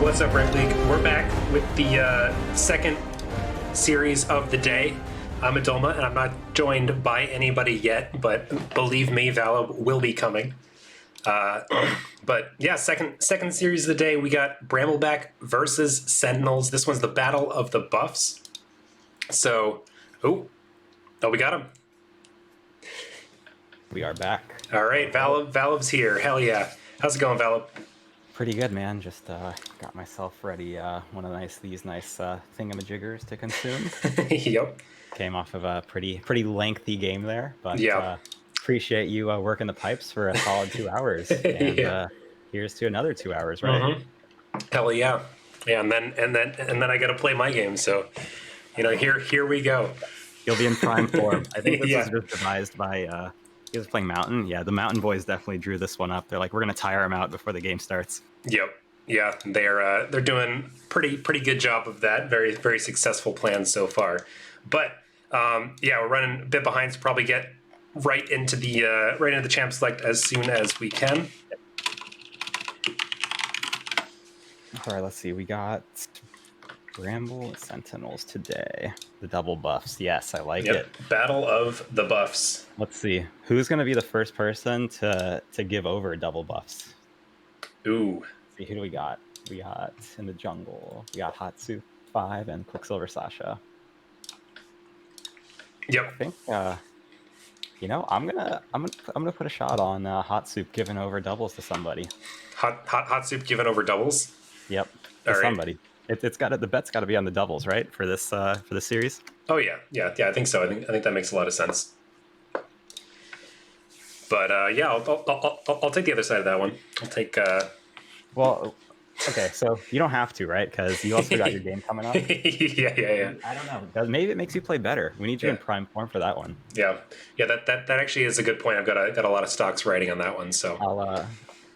What's up, Red League? We're back with the second series of the day. I'm Adolma, and I'm not joined by anybody yet, but believe me, Valab will be coming. But yeah, second series of the day, we got Brambleback versus Sentinels. This one's the Battle of the Buffs. So, oh, we got him. We are back. All right, Valab's here. Hell yeah. How's it going, Valab? Pretty good, man. Just got myself ready. One of these nice thingamajiggers to consume. Yep. Came off of a pretty lengthy game there, but Yeah. appreciate you working the pipes for a solid 2 hours. And Yeah. Here's to another 2 hours, right? Mm-hmm. Hell yeah. Yeah, and then I got to play my game. So, here we go. You'll be in prime form. I think this Yeah. was just devised by. He was playing Mountain. Yeah, the Mountain boys definitely drew this one up. They're like, we're gonna tire him out before the game starts. Yep. Yeah, they're doing pretty good job of that. Very very successful plan so far. But yeah, we're running a bit behind, so probably get right into the champ select as soon as we can. All right, let's see. We got Bramble Sentinels today. The double buffs. Yes, I like it. Battle of the Buffs. Let's see. Who's going to be the first person to give over double buffs? Ooh. Let's see, who do we got? We got in the jungle. We got Hot Soup 5 and Quicksilver Sasha. Yep. I think I'm gonna put a shot on Hot Soup giving over doubles to somebody. Hot Soup giving over doubles. Yep. To somebody. It's got the bet's got to be on the doubles, right? For this series. Oh yeah. I think so. I think that makes a lot of sense. But yeah, I'll take the other side of that one. I'll take. Well, okay, so you don't have to, right? Because you also got your game coming up. Yeah. I don't know. Maybe it makes you play better. We need you in prime form for that one. Yeah. That actually is a good point. I've got a lot of stocks riding on that one, so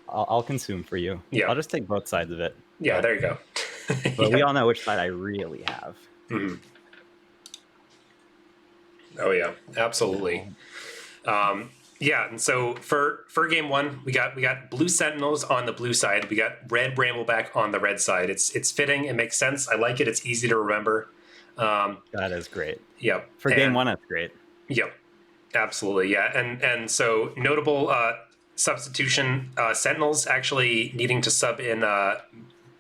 I'll consume for you. Yeah. I'll just take both sides of it. Yeah, there you go. But we all know which side I really have. Mm-hmm. Oh yeah, absolutely. Yeah, and so for game one, we got blue Sentinels on the blue side. We got red Brambleback on the red side. It's fitting. It makes sense. I like it. It's easy to remember. That is great. Yep. For game one, that's great. Yep. Absolutely. Yeah. And so notable substitution. Sentinels actually needing to sub in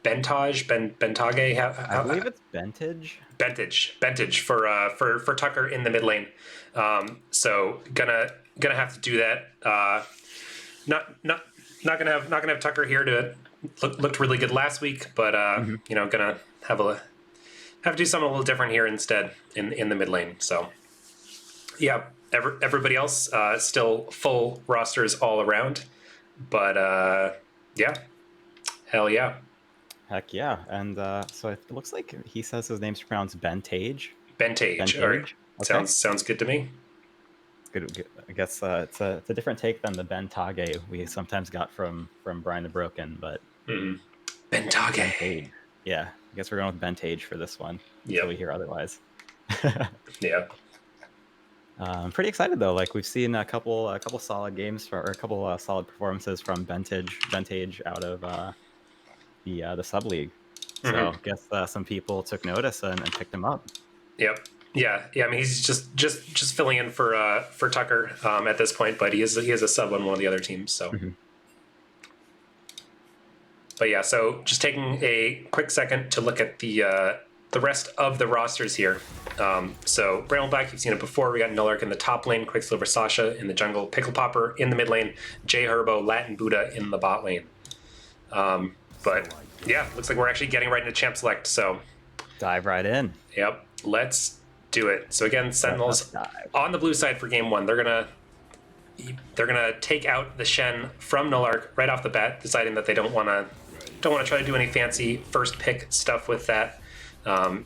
Bentage. I believe it's Bentage. Bentage for Tucker in the mid lane. So gonna have to do that. Not gonna have Tucker here to looked really good last week, but gonna have to do something a little different here instead in the mid lane. So yeah, everybody else still full rosters all around, but yeah, hell yeah. Heck yeah. And so it looks like he says his name's pronounced Bentage. Bentage. All right. Okay. Sounds good to me. Good. I guess it's a different take than the Bentage we sometimes got from Brian the Broken, but Bentage. Yeah, I guess we're going with Bentage for this one. Yeah. Until we hear otherwise. Yeah. I'm pretty excited though. Like we've seen a couple solid games or a couple solid performances from Bentage out of the sub league. So I guess some people took notice and picked him up. Yep. Yeah. I mean, he's just filling in for Tucker at this point, but he is a sub on one of the other teams. So, But yeah, so just taking a quick second to look at the rest of the rosters here. So Brambleback, you've seen it before. We got Nullark in the top lane, Quicksilver Sasha in the jungle, Pickle Popper in the mid lane, J Herbo, Latin Buddha in the bot lane. But yeah, looks like we're actually getting right into champ select. So dive right in. Yep, let's do it. So again, Sentinels on the blue side for game one. They're gonna take out the Shen from Nullark right off the bat, deciding that they don't want to try to do any fancy first pick stuff with that.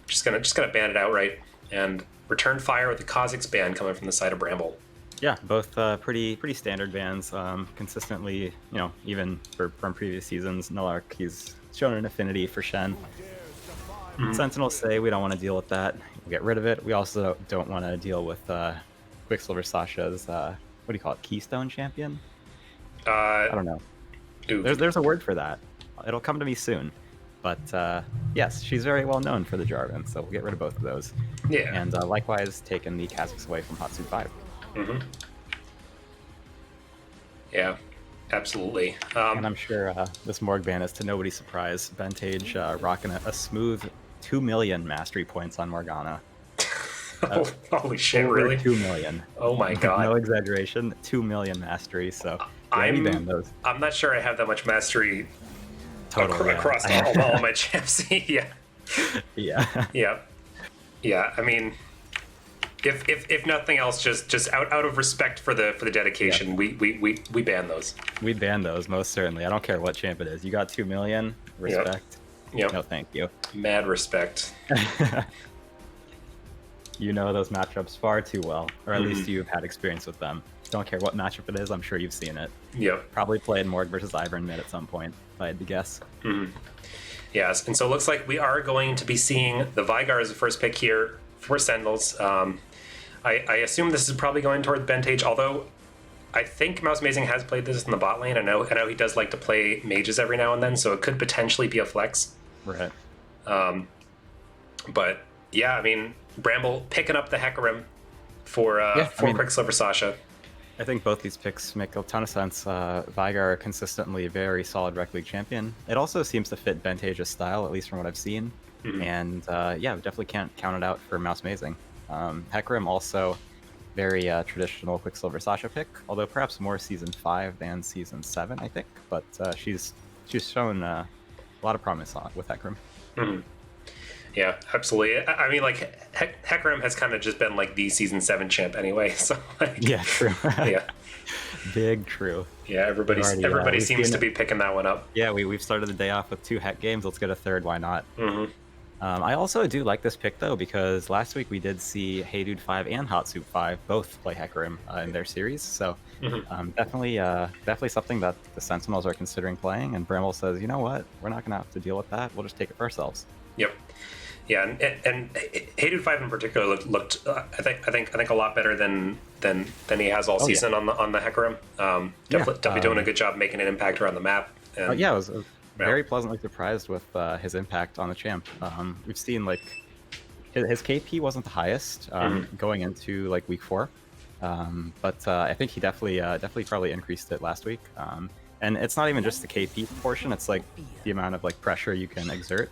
Just gonna ban it outright and return fire with the Kha'Zix ban coming from the side of Bramble. Yeah, both pretty standard bans. Consistently, even from previous seasons, Nullark, he's shown an affinity for Shen. Sentinels say we don't want to deal with that. We'll get rid of it. We also don't want to deal with Quicksilver Sasha's what do you call it? Keystone champion? I don't know. There's a word for that. It'll come to me soon. But yes, she's very well known for the Jarvan, so we'll get rid of both of those. Yeah. And likewise, taking the Kha'Zix away from Hot Soup 5. Mm-hmm. Yeah, absolutely. And I'm sure this Morg ban is to nobody's surprise. Bentage rocking a smooth 2 million mastery points on Morgana. Holy shit, Over really? 2 million. Oh my god. No exaggeration, 2 million mastery, so yeah, we banned those. I'm not sure I have that much mastery Totally, across all my champs. Yeah. Yeah. Yeah, I mean, if nothing else, just out of respect for the dedication, we ban those. We ban those, most certainly. I don't care what champ it is. You got 2 million, respect. Yep. No, thank you. Mad respect. You know those matchups far too well, or at least you've had experience with them. Don't care what matchup it is, I'm sure you've seen it. Yep. Probably played Morg versus Ivern mid at some point, if I had to guess. Yes, and so it looks like we are going to be seeing the Veigar as the first pick here for Sentinels. I assume this is probably going toward Bentage, although I think Mouse Amazing has played this in the bot lane. I know he does like to play mages every now and then, so it could potentially be a flex. Right. But yeah, I mean, Bramble picking up the Hecarim for Quicksilver Sasha. I think both these picks make a ton of sense. Veigar consistently a very solid Rec League champion. It also seems to fit Bentage's style, at least from what I've seen. And yeah, we definitely can't count it out for Mouse Amazing. Hecarim also very traditional Quicksilver Sasha pick, although perhaps more Season 5 than Season 7, I think. But she's shown a lot of promise with Hecarim. Yeah, absolutely. I mean, like, Hecarim has kind of just been like the Season 7 champ anyway, so like... Yeah, true. Yeah. Big true. Yeah, everybody seems to be picking that one up. Yeah, we've started the day off with 2 Heck games. Let's get a third, why not? I also do like this pick, though, because last week we did see Hey Dude 5 and Hot Soup 5 both play Hecarim in their series, so definitely something that the Sentinels are considering playing, and Bramble says, you know what, we're not going to have to deal with that, we'll just take it for ourselves. Yep. Yeah, and Hey Dude 5 in particular looked I think a lot better than he has all season on the Hecarim. Definitely doing a good job making an impact around the map. And, I was very pleasantly surprised with his impact on the champ. We've seen like his KP wasn't the highest going into like week 4, but I think he definitely probably increased it last week. And it's not even just the KP portion; it's like the amount of like pressure you can exert.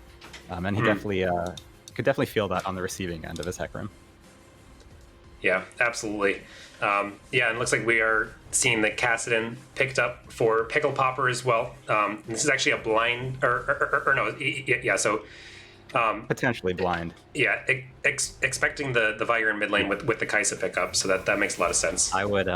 And he could definitely feel that on the receiving end of his Hecarim. Yeah, absolutely. And it looks like we are seeing that Kassadin picked up for Pickle Popper as well. This is actually a blind, or no, yeah. So potentially blind. Yeah, expecting the Veigar in mid lane with the Kai'Sa pickup, so that makes a lot of sense. I would.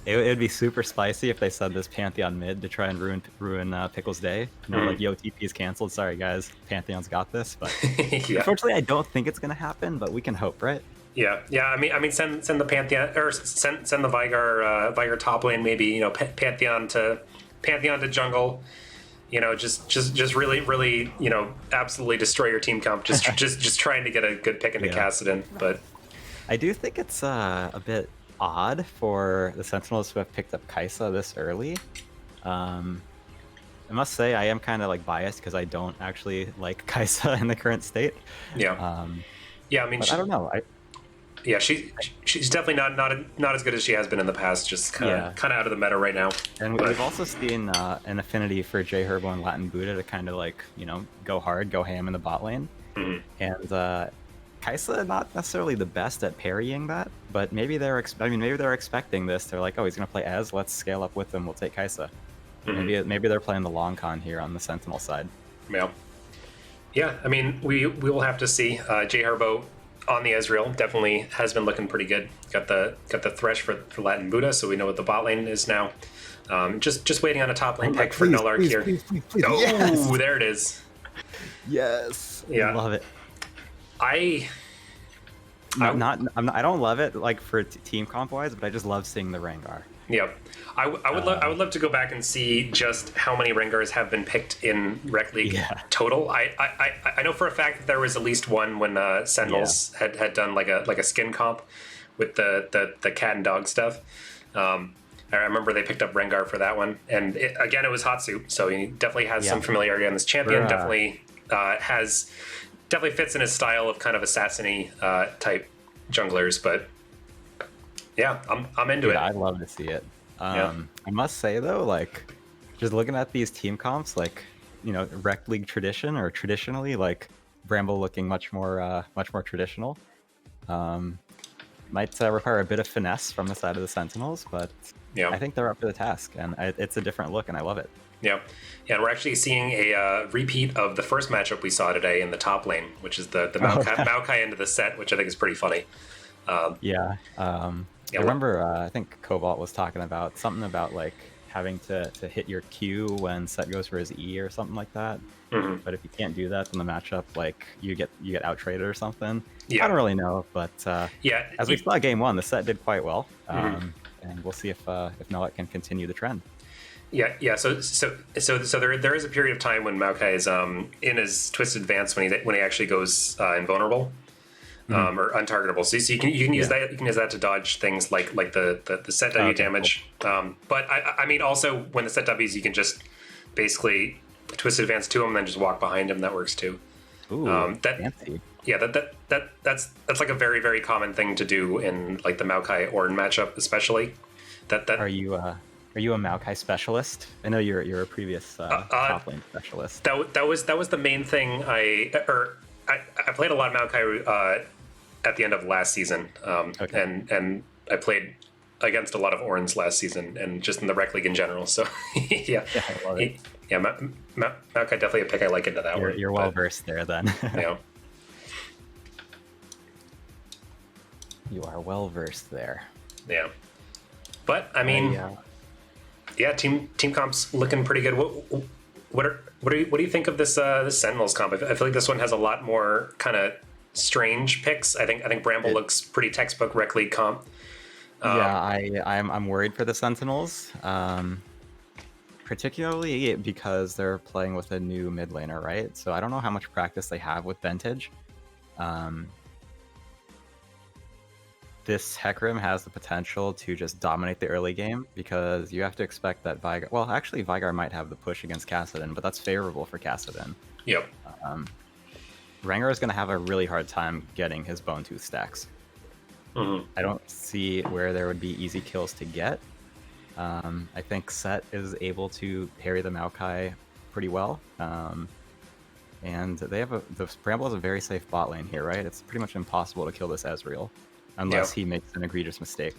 It would be super spicy if they said this Pantheon mid to try and ruin Pickle's day. You know, like, yo, TP is canceled. Sorry guys, Pantheon's got this. But unfortunately, I don't think it's gonna happen. But we can hope, right? Yeah. I mean, send the Pantheon or send the Veigar top lane, maybe, you know, Pantheon to jungle. You know, just really, you know, absolutely destroy your team comp. Just trying to get a good pick into Kassadin. But I do think it's a bit odd for the Sentinels to have picked up Kai'Sa this early. I must say I am kind of like biased because I don't actually like Kai'Sa in the current state. Yeah. Yeah. I mean, I don't know. She's definitely not as good as she has been in the past. Just kind of out of the meta right now. And we've also seen an affinity for J Herbo and Latin Buddha to kind of like, you know, go hard, go ham in the bot lane. And Kai'Sa not necessarily the best at parrying that, but maybe they're expecting this. They're like, oh, he's gonna play Ez. Let's scale up with him. We'll take Kai'Sa. Maybe they're playing the long con here on the Sentinel side. Yeah. I mean, we will have to see. J Herbo on the Ezreal definitely has been looking pretty good. Got the Thresh for Latin Buddha, so we know what the bot lane is now. Just waiting on a top lane pick for Nulark here. Please, oh, yes! There it is. Yes. Yeah. I love it. I don't love it like for team comp wise, but I just love seeing the Rengar. Yeah, I would love to go back and see just how many Rengars have been picked in Rec League total. I know for a fact that there was at least one when Sentinels had done like a skin comp with the cat and dog stuff. I remember they picked up Rengar for that one, and it was Hot Soup, so he definitely has some familiarity on this champion. Definitely has definitely fits in his style of kind of assassin-y type junglers. But yeah, I'm into Dude, it. I'd love to see it. Yeah. I must say though, like, just looking at these team comps, like, rec league tradition or traditionally, like Bramble looking much more traditional. Might require a bit of finesse from the side of the Sentinels, but Yeah. I think they're up for the task, and it's a different look, and I love it. Yeah, yeah, and we're actually seeing a repeat of the first matchup we saw today in the top lane, which is the Maokai end of the set, which I think is pretty funny. Yeah. Yeah, I remember, I think Cobalt was talking about something about like having to hit your Q when Set goes for his E or something like that. mm-hmm. But if you can't do that, then the matchup, like, you get out traded or something. Yeah, I don't really know, but yeah, as we saw game one, the set did quite well, mm-hmm. and we'll see if Nullet can continue the trend. Yeah. So there is a period of time when Maokai is in his twisted advance when he actually goes invulnerable. Or untargetable, so you can use that. You can use that to dodge things like the set W damage. Cool. But I mean, also when the set W's, you can just basically twist advance to him, and then just walk behind him. That works too. Ooh, fancy. Yeah, that's like a very, very common thing to do in like the Maokai Ornn matchup, especially. That Are you a Maokai specialist? I know you're a previous top lane specialist. That was the main thing. I played a lot of Maokai at the end of last season, and I played against a lot of Ornns last season, and just in the rec league in general. So yeah, I love it. Maokai definitely a pick I like into that one. You're well versed there, then. Yeah. You are well versed there. Yeah, but I mean, yeah, team comps looking pretty good. What do you think of this Sentinels comp? I feel like this one has a lot more kind of strange picks. I think Bramble looks pretty textbook rec league comp. I'm worried for the Sentinels, particularly because they're playing with a new mid laner, right? So I don't know how much practice they have with Vintage. This Hecarim has the potential to just dominate the early game, because you have to expect that Veigar... Well, actually, Veigar might have the push against Kassadin, but that's favorable for Kassadin. Yep. Rengar is going to have a really hard time getting his Bone Tooth stacks. Mm-hmm. I don't see where there would be easy kills to get. I think Set is able to parry the Maokai pretty well. And they have the Bramble has a very safe bot lane here, right? It's pretty much impossible to kill this Ezreal unless he makes an egregious mistake.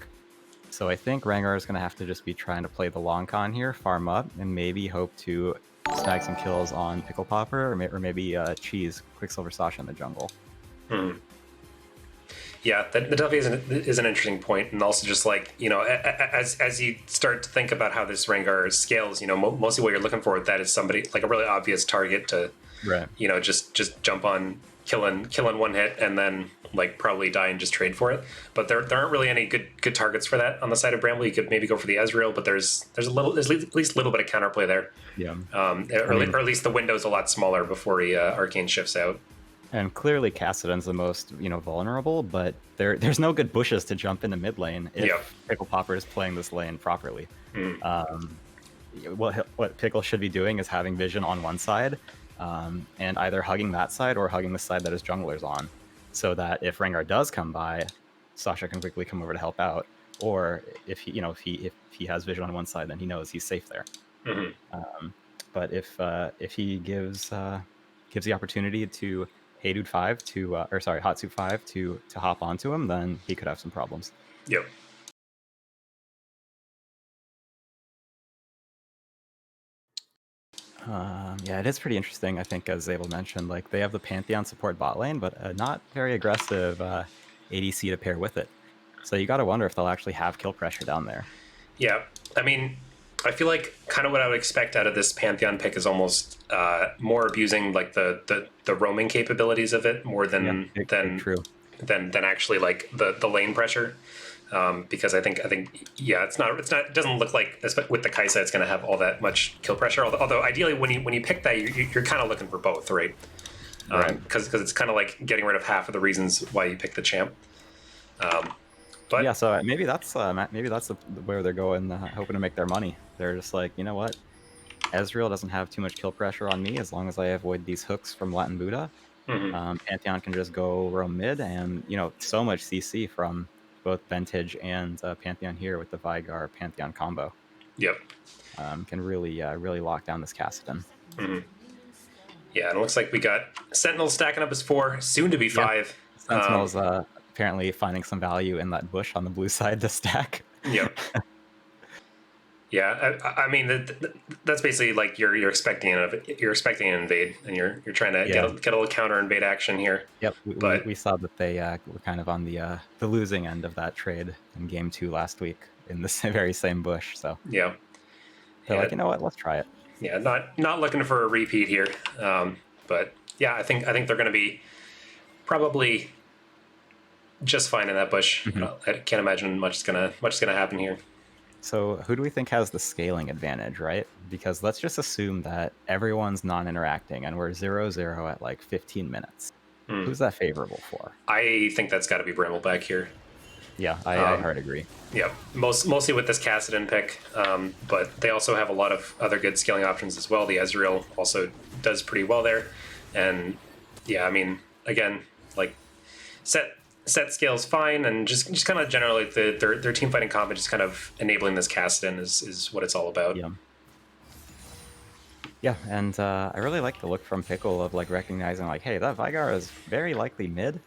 So I think Rengar is going to have to just be trying to play the long con here, farm up, and maybe hope to snag some kills on Pickle Popper, or maybe Cheese, Quicksilver Sasha in the jungle. Hmm. Yeah, that definitely is an interesting point, and also just like, as you start to think about how this Rengar scales, mostly what you're looking for with that is somebody like a really obvious target to, right? Just jump on, killing one hit, and then like probably die and just trade for it. But there aren't really any good targets for that on the side of Bramble. You could maybe go for the Ezreal, but there's at least a little bit of counterplay there. Yeah. Or at least the window's a lot smaller before he Arcane shifts out. And clearly Kassadin's the most, vulnerable, but there's no good bushes to jump into mid lane if Pickle Popper is playing this lane properly. What Pickle should be doing is having vision on one side, and either hugging that side or hugging the side that his jungler's on, so that if Rengar does come by, Sasha can quickly come over to help out. Or if he has vision on one side, then he knows he's safe there. Mm-hmm. But if he gives the opportunity to Heydude 5 Hatsu 5 to hop onto him, then he could have some problems. Yep. Yeah, it is pretty interesting. I think, as Zabel mentioned, like, they have the Pantheon support bot lane, but a not very aggressive ADC to pair with it. So you got to wonder if they'll actually have kill pressure down there. Yeah, I mean, I feel like kind of what I would expect out of this Pantheon pick is almost more abusing like the roaming capabilities of it more than actually like the lane pressure. Because I think it doesn't look like with the Kaisa it's going to have all that much kill pressure. Although ideally when you pick that you're kind of looking for both, right? Because it's kind of like getting rid of half of the reasons why you pick the champ. But yeah, so maybe that's where they're going, hoping to make their money. They're just like, you know what, Ezreal doesn't have too much kill pressure on me as long as I avoid these hooks from Latin Buddha. Pantheon can just go roam mid, and so much CC from both Vintage and Pantheon here with the Vigar Pantheon combo. Yep. Can really lock down this Kassadin. Yeah, and it looks like we got Sentinels stacking up as 4, soon to be 5. Sentinels apparently finding some value in that bush on the blue side to stack. Yep. Yeah, I mean that's basically like you're expecting an invade, and you're trying to get a little counter invade action here. Yep, we saw that they were kind of on the losing end of that trade in game 2 last week in the very same bush. So yeah, they're like, you know what, let's try it. Yeah, not looking for a repeat here, but yeah, I think they're going to be probably just fine in that bush. I can't imagine much is gonna happen here. So who do we think has the scaling advantage, right? Because let's just assume that everyone's non-interacting and we're 0-0 at like 15 minutes. Who's that favorable for? I think that's got to be Bramble back here. Yeah, I hard agree. Yeah, mostly with this Kassadin pick, but they also have a lot of other good scaling options as well. The Ezreal also does pretty well there, and yeah, I mean, again, like set scales fine, and just kind of generally their team fighting comp, just kind of enabling this Kassadin is what it's all about. Yeah, and I really like the look from Pickle of like recognizing like, hey, that Vigar is very likely mid.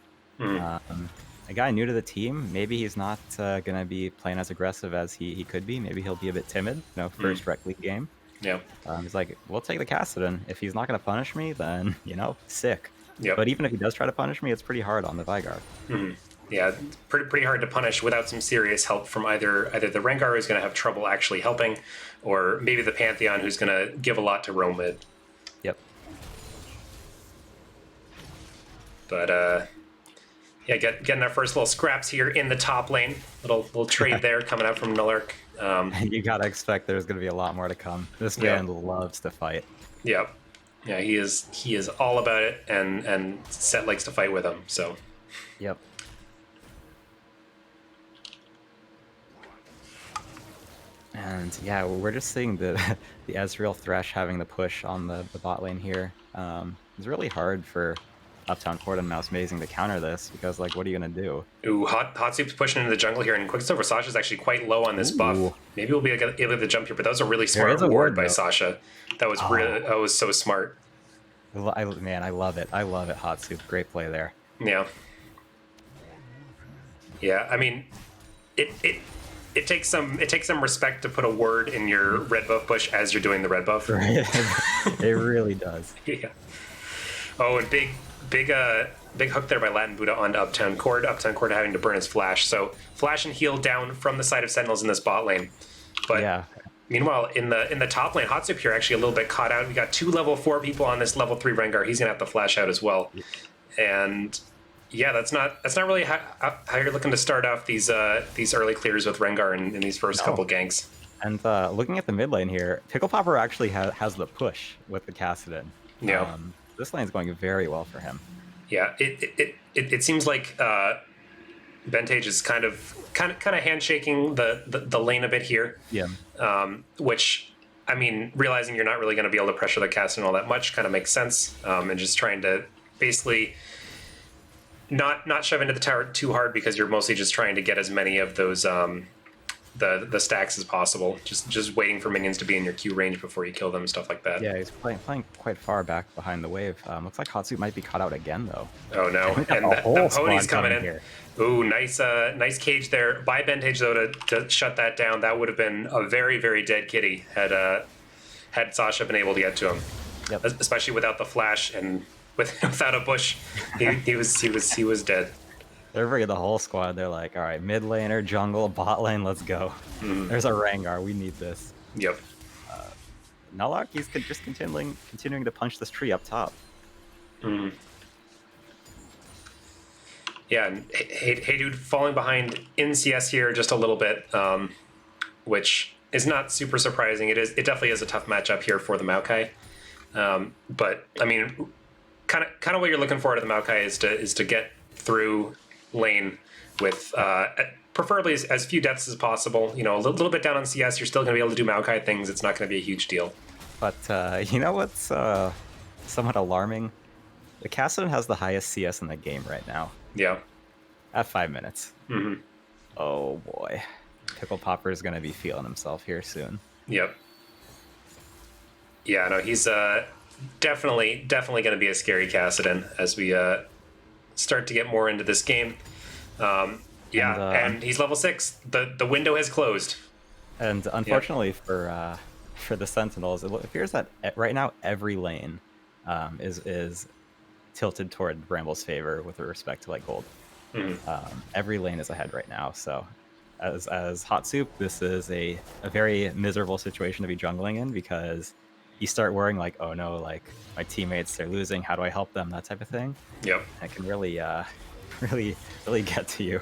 A guy new to the team, maybe he's not going to be playing as aggressive as he could be. Maybe he'll be a bit timid, first rec league game. Yeah. He's like, we'll take the Kassadin. If he's not going to punish me, then, sick. Yep. But even if he does try to punish me, it's pretty hard on the Vigar. Yeah, pretty hard to punish without some serious help from either the Rengar, who's going to have trouble actually helping, or maybe the Pantheon, who's going to give a lot to roam mid. Yep. But yeah, getting our first little scraps here in the top lane. Little trade there coming out from Nullark. You gotta expect there's gonna be a lot more to come. This man loves to fight. Yep. Yeah, he is all about it, and Set likes to fight with him. So. Yep. And yeah, we're just seeing the Ezreal Thresh having the push on the bot lane here. It's really hard for Uptown Court and Mouse Mazing to counter this, because like, what are you gonna do? Ooh, Hot Soup's pushing into the jungle here, and Quicksilver Sasha's actually quite low on this buff. Maybe we'll be able to jump here, but that was a really smart ward by Sasha. That was so smart. Man, I love it. I love it, Hot Soup. Great play there. Yeah. Yeah, I mean, it takes some respect to put a word in your red buff bush as you're doing the red buff. It really does. Yeah. Oh, and big hook there by Latin Buddha onto Uptown Court. Uptown Court having to burn his flash. So flash and heal down from the side of Sentinels in this bot lane. But yeah. Meanwhile, in the top lane, Hot Soup here actually a little bit caught out. We got 2 level 4 people on this level 3 Rengar. He's gonna have to flash out as well. And yeah, that's not really how you're looking to start off these early clears with Rengar in these first couple ganks. And looking at the mid lane here, Pickle Popper actually has the push with the Kassadin. Yeah. This lane's going very well for him. Yeah, it seems like Vintage is kind of handshaking the lane a bit here. Yeah. Which, I mean, realizing you're not really going to be able to pressure the Kassadin all that much kind of makes sense. And just trying to basically not shove into the tower too hard, because you're mostly just trying to get as many of those the stacks as possible. Just waiting for minions to be in your Q range before you kill them and stuff like that. Yeah, he's playing quite far back behind the wave. Looks like Hot Soup might be caught out again though. Oh no! And the pony's coming in. Here. Ooh, nice cage there by Vintage though to shut that down. That would have been a very, very dead kitty had Sasha been able to get to him. Yep. Especially without the flash and without a bush, he was dead. They're bringing the whole squad. They're like, all right, mid laner, jungle, bot lane, let's go. There's a Rengar. We need this. Yep. Nullark, he's just continuing to punch this tree up top. Yeah, and hey dude, falling behind in CS here just a little bit, which is not super surprising. It definitely is a tough matchup here for the Maokai. But I mean, kind of what you're looking for out of the Maokai is to get through lane with preferably as few deaths as possible. A little bit down on CS, you're still going to be able to do Maokai things. It's not going to be a huge deal. But you know what's somewhat alarming? The Kassadin has the highest CS in the game right now Yeah. at 5 minutes. Hmm. Oh boy, Pickle Popper is gonna be feeling himself here soon. Yep. Yeah, no, he's definitely going to be a scary Kassadin as we start to get more into this game. And Yeah, and he's level 6. The window has closed. and unfortunately for the Sentinels, it appears that right now every lane is tilted toward Bramble's favor with respect to like gold. Every lane is ahead right now. So as Hot Soup, this is a very miserable situation to be jungling in, because you start worrying like, oh no, like my teammates, they're losing. How do I help them? That type of thing. Yep. And it can really, really get to you.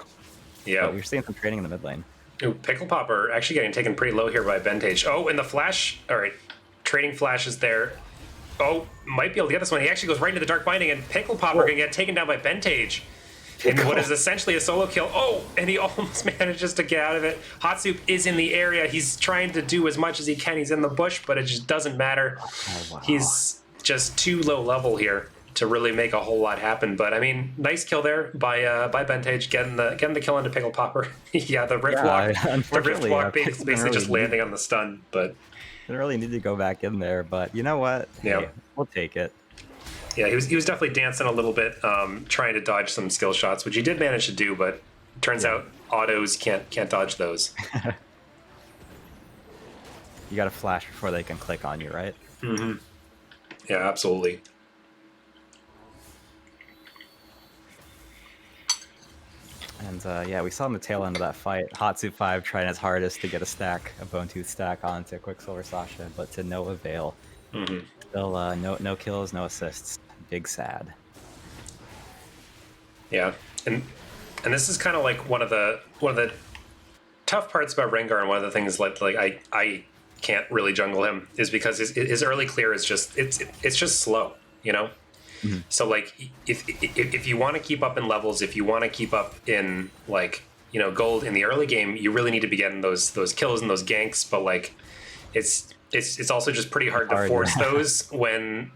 Yeah. But we're seeing some trading in the mid lane. Ooh, Pickle Popper actually getting taken pretty low here by Ventage. Oh, and the flash. All right. Trading flash is there. Oh, might be able to get this one. He actually goes right into the Dark Binding, and Pickle Popper going to get taken down by Ventage. In what is essentially a solo kill. Oh, and he almost manages to get out of it. Hot Soup is in the area. He's trying to do as much as he can. He's in the bush, but it just doesn't matter. Oh, wow. He's just too low level here to really make a whole lot happen. But I mean, nice kill there by Ventage, getting the kill into Pickle Popper. Yeah, the Rift Walk. The Rift Walk basically really just landing on the stun, but didn't really need to go back in there. But you know what? Yeah. Hey, we'll take it. Yeah, he was definitely dancing a little bit, trying to dodge some skill shots, which he did manage to do, but turns out autos can't dodge those. You got to flash before they can click on you, right? Mm-hmm. Yeah, absolutely. And yeah, we saw in the tail end of that fight, Hot Soup 5 trying his hardest to get a Bone Tooth stack onto Quicksilver Sasha, but to no avail. Mm-hmm. Still no kills, no assists. Big sad. Yeah, and this is kind of like one of the tough parts about Rengar, and one of the things like I can't really jungle him is because his early clear is just it's just slow, you know. Mm-hmm. So like if you want to keep up in levels, if you want to keep up in like, you know, gold in the early game, you really need to be getting those kills and those ganks. But like it's also just pretty hard to force those when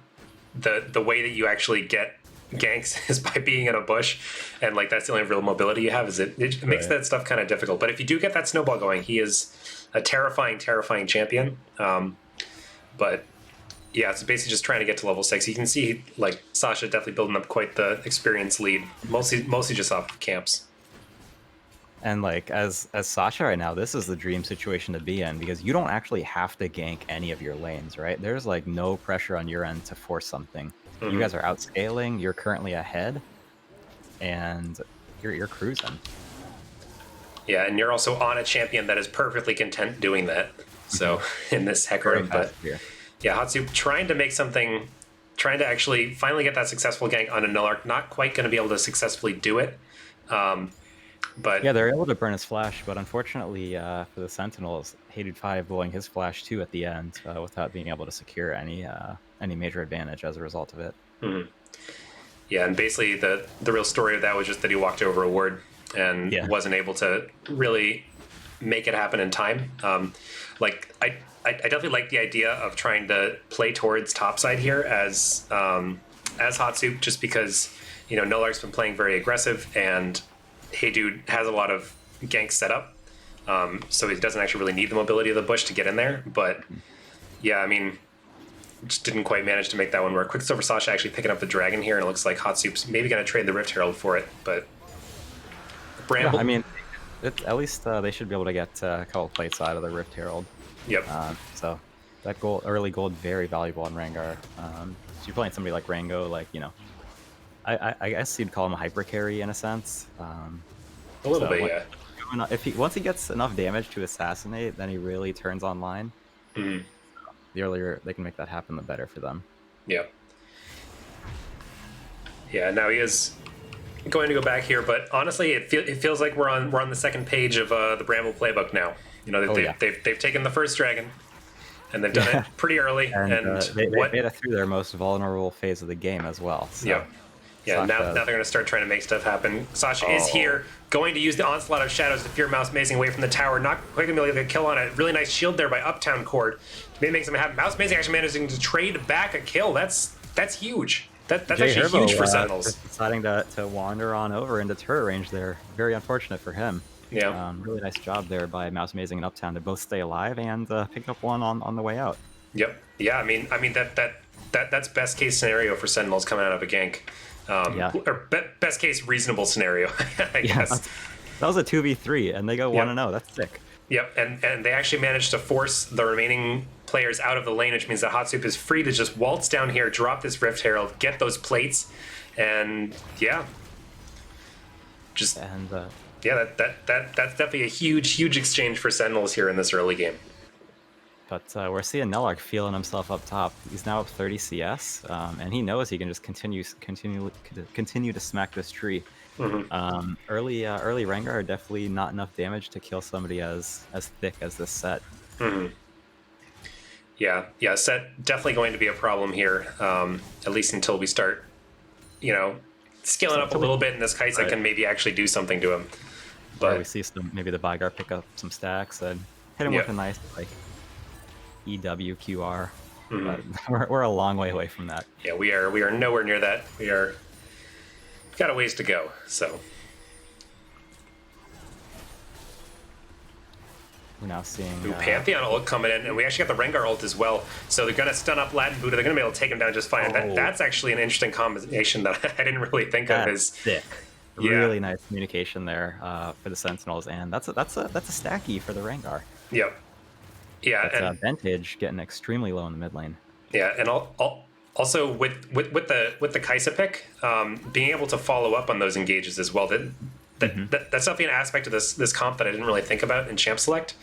the way that you actually get ganks is by being in a bush, and like that's the only real mobility you have. Is it makes that stuff kind of difficult. But if you do get that snowball going, he is a terrifying champion. But yeah, it's basically just trying to get to level 6. You can see like Sasha definitely building up quite the experience lead, mostly just off camps. And like as Sasha right now, this is the dream situation to be in, because you don't actually have to gank any of your lanes, right? There's like no pressure on your end to force something. Mm-hmm. You guys are outscaling, you're currently ahead, and you're cruising. Yeah, and you're also on a champion that is perfectly content doing that. So in this Hecarim, but yeah, Hot Soup trying to make something, trying to actually finally get that successful gank on a Nullark. Not quite going to be able to successfully do it. But yeah, they're able to burn his flash, but unfortunately for the Sentinels, Hated 5 blowing his flash too at the end without being able to secure any major advantage as a result of it. Mm-hmm. Yeah, and basically the real story of that was just that he walked over a ward and wasn't able to really make it happen in time. Like I definitely like the idea of trying to play towards topside here as Hot Soup, just because, you know, Nullark's been playing very aggressive, and Hey Dude has a lot of ganks set up, so he doesn't actually really need the mobility of the bush to get in there. But yeah, I mean, just didn't quite manage to make that one work. Quicksilver Sasha actually picking up the dragon here, and it looks like Hot Soup's maybe going to trade the Rift Herald for it. But Bramble, yeah, I mean, at least they should be able to get a couple plates out of the Rift Herald. Yep. So that early gold, very valuable on Rengar. So you're playing somebody like Rango, like, you know, I guess you'd call him a hyper carry in a sense. A little bit, yeah. Once he gets enough damage to assassinate, then he really turns online. Mm-hmm. The earlier they can make that happen, the better for them. Yeah. Yeah. Now he is going to go back here, but honestly, it feels like we're on the second page of the Bramble playbook now. You know, they've taken the first dragon, and they've done it pretty early, and they made it through their most vulnerable phase of the game as well. So. Yeah. Yeah, now they're going to start trying to make stuff happen. Sasha is here, going to use the Onslaught of Shadows to fear Mouse Mazing away from the tower. Not quite going to be able to get a kill on it. Really nice shield there by Uptown Cord. Maybe make something happen. Mouse Mazing actually managing to trade back a kill. That's huge. That's actually huge for Sentinels. Deciding to wander on over into turret range there. Very unfortunate for him. Yeah. Really nice job there by Mouse Mazing and Uptown to both stay alive and pick up one on the way out. Yep. Yeah. I mean that's best case scenario for Sentinels coming out of a gank. Or best case reasonable scenario, I guess. That was a 2v3, and they go 1-0. That's sick. Yep, and they actually managed to force the remaining players out of the lane, which means that Hot Soup is free to just waltz down here, drop this Rift Herald, get those plates, and that's definitely a huge exchange for Sentinels here in this early game. But we're seeing Nelark feeling himself up top. He's now up 30 CS, and he knows he can just continue to smack this tree. Mm-hmm. Early Rengar are definitely not enough damage to kill somebody as thick as this set. Mm-hmm. Yeah, set definitely going to be a problem here, at least until we start, scaling up a little bit, and this Kaisa can maybe actually do something to him. But we see maybe the Vygar pick up some stacks and hit him with a nice EWQR. Mm-hmm. But we're a long way away from that. Yeah, we are nowhere near that. We've got a ways to go. So we're now seeing Pantheon ult coming in, and we actually got the Rengar ult as well. So they're gonna stun up Latin Buddha. They're gonna be able to take him down just fine. That's actually an interesting combination that I didn't really think of. Is sick. Really nice communication there for the Sentinels, and that's a stacky for the Rengar. Yep. Yeah, and Vantage getting extremely low in the mid lane. Yeah, and also with the Kaisa pick, being able to follow up on those engages as well. That's definitely an aspect of this comp that I didn't really think about in Champ Select.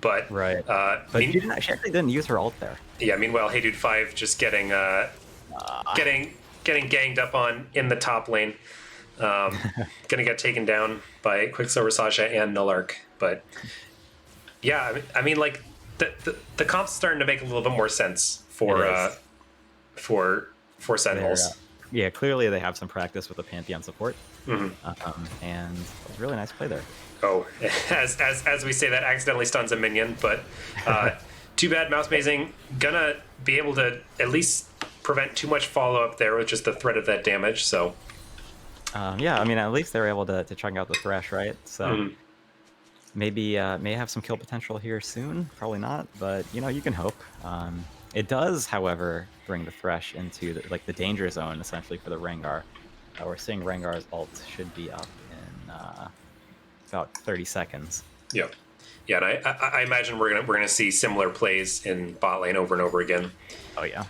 But but she actually didn't use her ult there. Yeah, meanwhile, Hey Dude 5 just getting ganged up on in the top lane. Gonna get taken down by Quicksilver Sasha and Nulark. But yeah, I mean like. The comp's starting to make a little bit more sense for Sentinels. Yeah, clearly they have some practice with the Pantheon support, and it was a really nice play there. Oh, as we say, that accidentally stuns a minion, but too bad. Mouse Mazing gonna be able to at least prevent too much follow up there with just the threat of that damage. So yeah, I mean at least they were able to chunk out the Thresh, right? So. Maybe may have some kill potential here soon. Probably not, but you can hope. It does, however, bring the Thresh into the danger zone essentially for the Rengar. We're seeing Rengar's ult should be up in about 30 seconds. Yeah, and I imagine we're gonna see similar plays in bot lane over and over again. Oh yeah.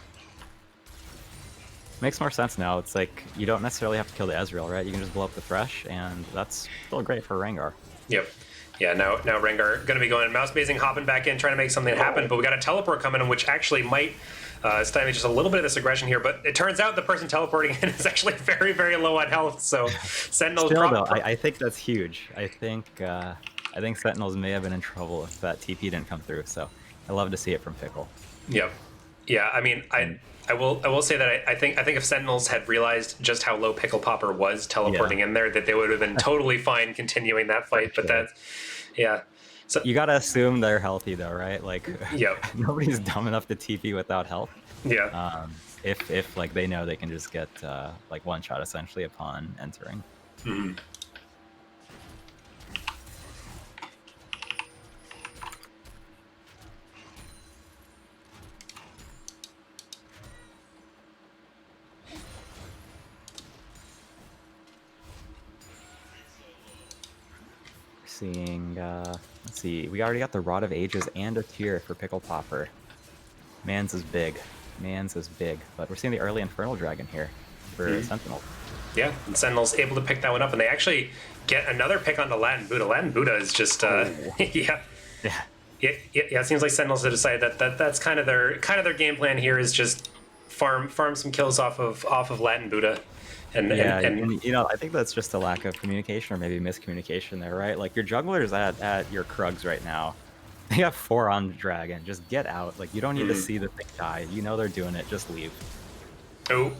Makes more sense now. It's like you don't necessarily have to kill the Ezreal, right? You can just blow up the Thresh, and that's still great for Rengar. Yep. Yeah, now Rengar going to be going Mouse Mazing, hopping back in, trying to make something happen, but we got a teleport coming in, which actually might stymie just a little bit of this aggression here, but it turns out the person teleporting in is actually very, very low on health, so Sentinels... Still, though, I think that's huge. I think Sentinels may have been in trouble if that TP didn't come through, so I love to see it from Pickle. Yep. Yeah, I mean, I will say that I think if Sentinels had realized just how low Pickle Popper was teleporting in there, that they would have been totally fine continuing that fight. But so you gotta assume they're healthy though, right? Like, nobody's dumb enough to TP without health. Yeah. If they know they can just get one shot essentially upon entering. Mm-hmm. Seeing, let's see, we already got the Rod of Ages and a tier for Pickle Popper. Mans is big, but we're seeing the early Infernal Dragon here for Sentinel. Yeah, and Sentinel's able to pick that one up, and they actually get another pick onto Latin Buddha. Latin Buddha is just, it seems like Sentinels have decided that's kind of their game plan here is just farm some kills off of Latin Buddha. And I think that's just a lack of communication or maybe miscommunication there, right? Like your jungler's at your Krugs right now. They have 4 on the dragon. Just get out. Like you don't need to see the thing die. You know they're doing it. Just leave. Oh,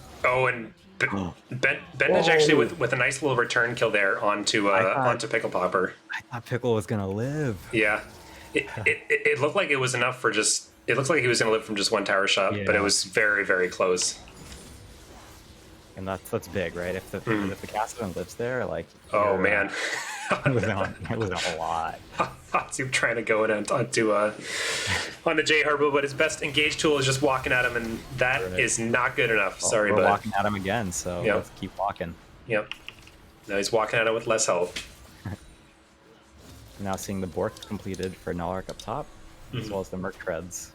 and Bendage actually with a nice little return kill there onto Pickle Popper. I thought Pickle was gonna live. Yeah, it looked like it was enough for just. It looks like he was going to live from just one tower shot, but it was very, very close. And that's big, right? If the Cassidy lives there, like oh man, it was a lot. Hatsu trying to go in onto J Herbo, but his best engage tool is just walking at him, and that is not good enough. Well, sorry, we're bud. walking at him again, so let's keep walking. Yep. Now he's walking at him with less health. Now seeing the Bork completed for Nullark up top, as well as the Merc Treads.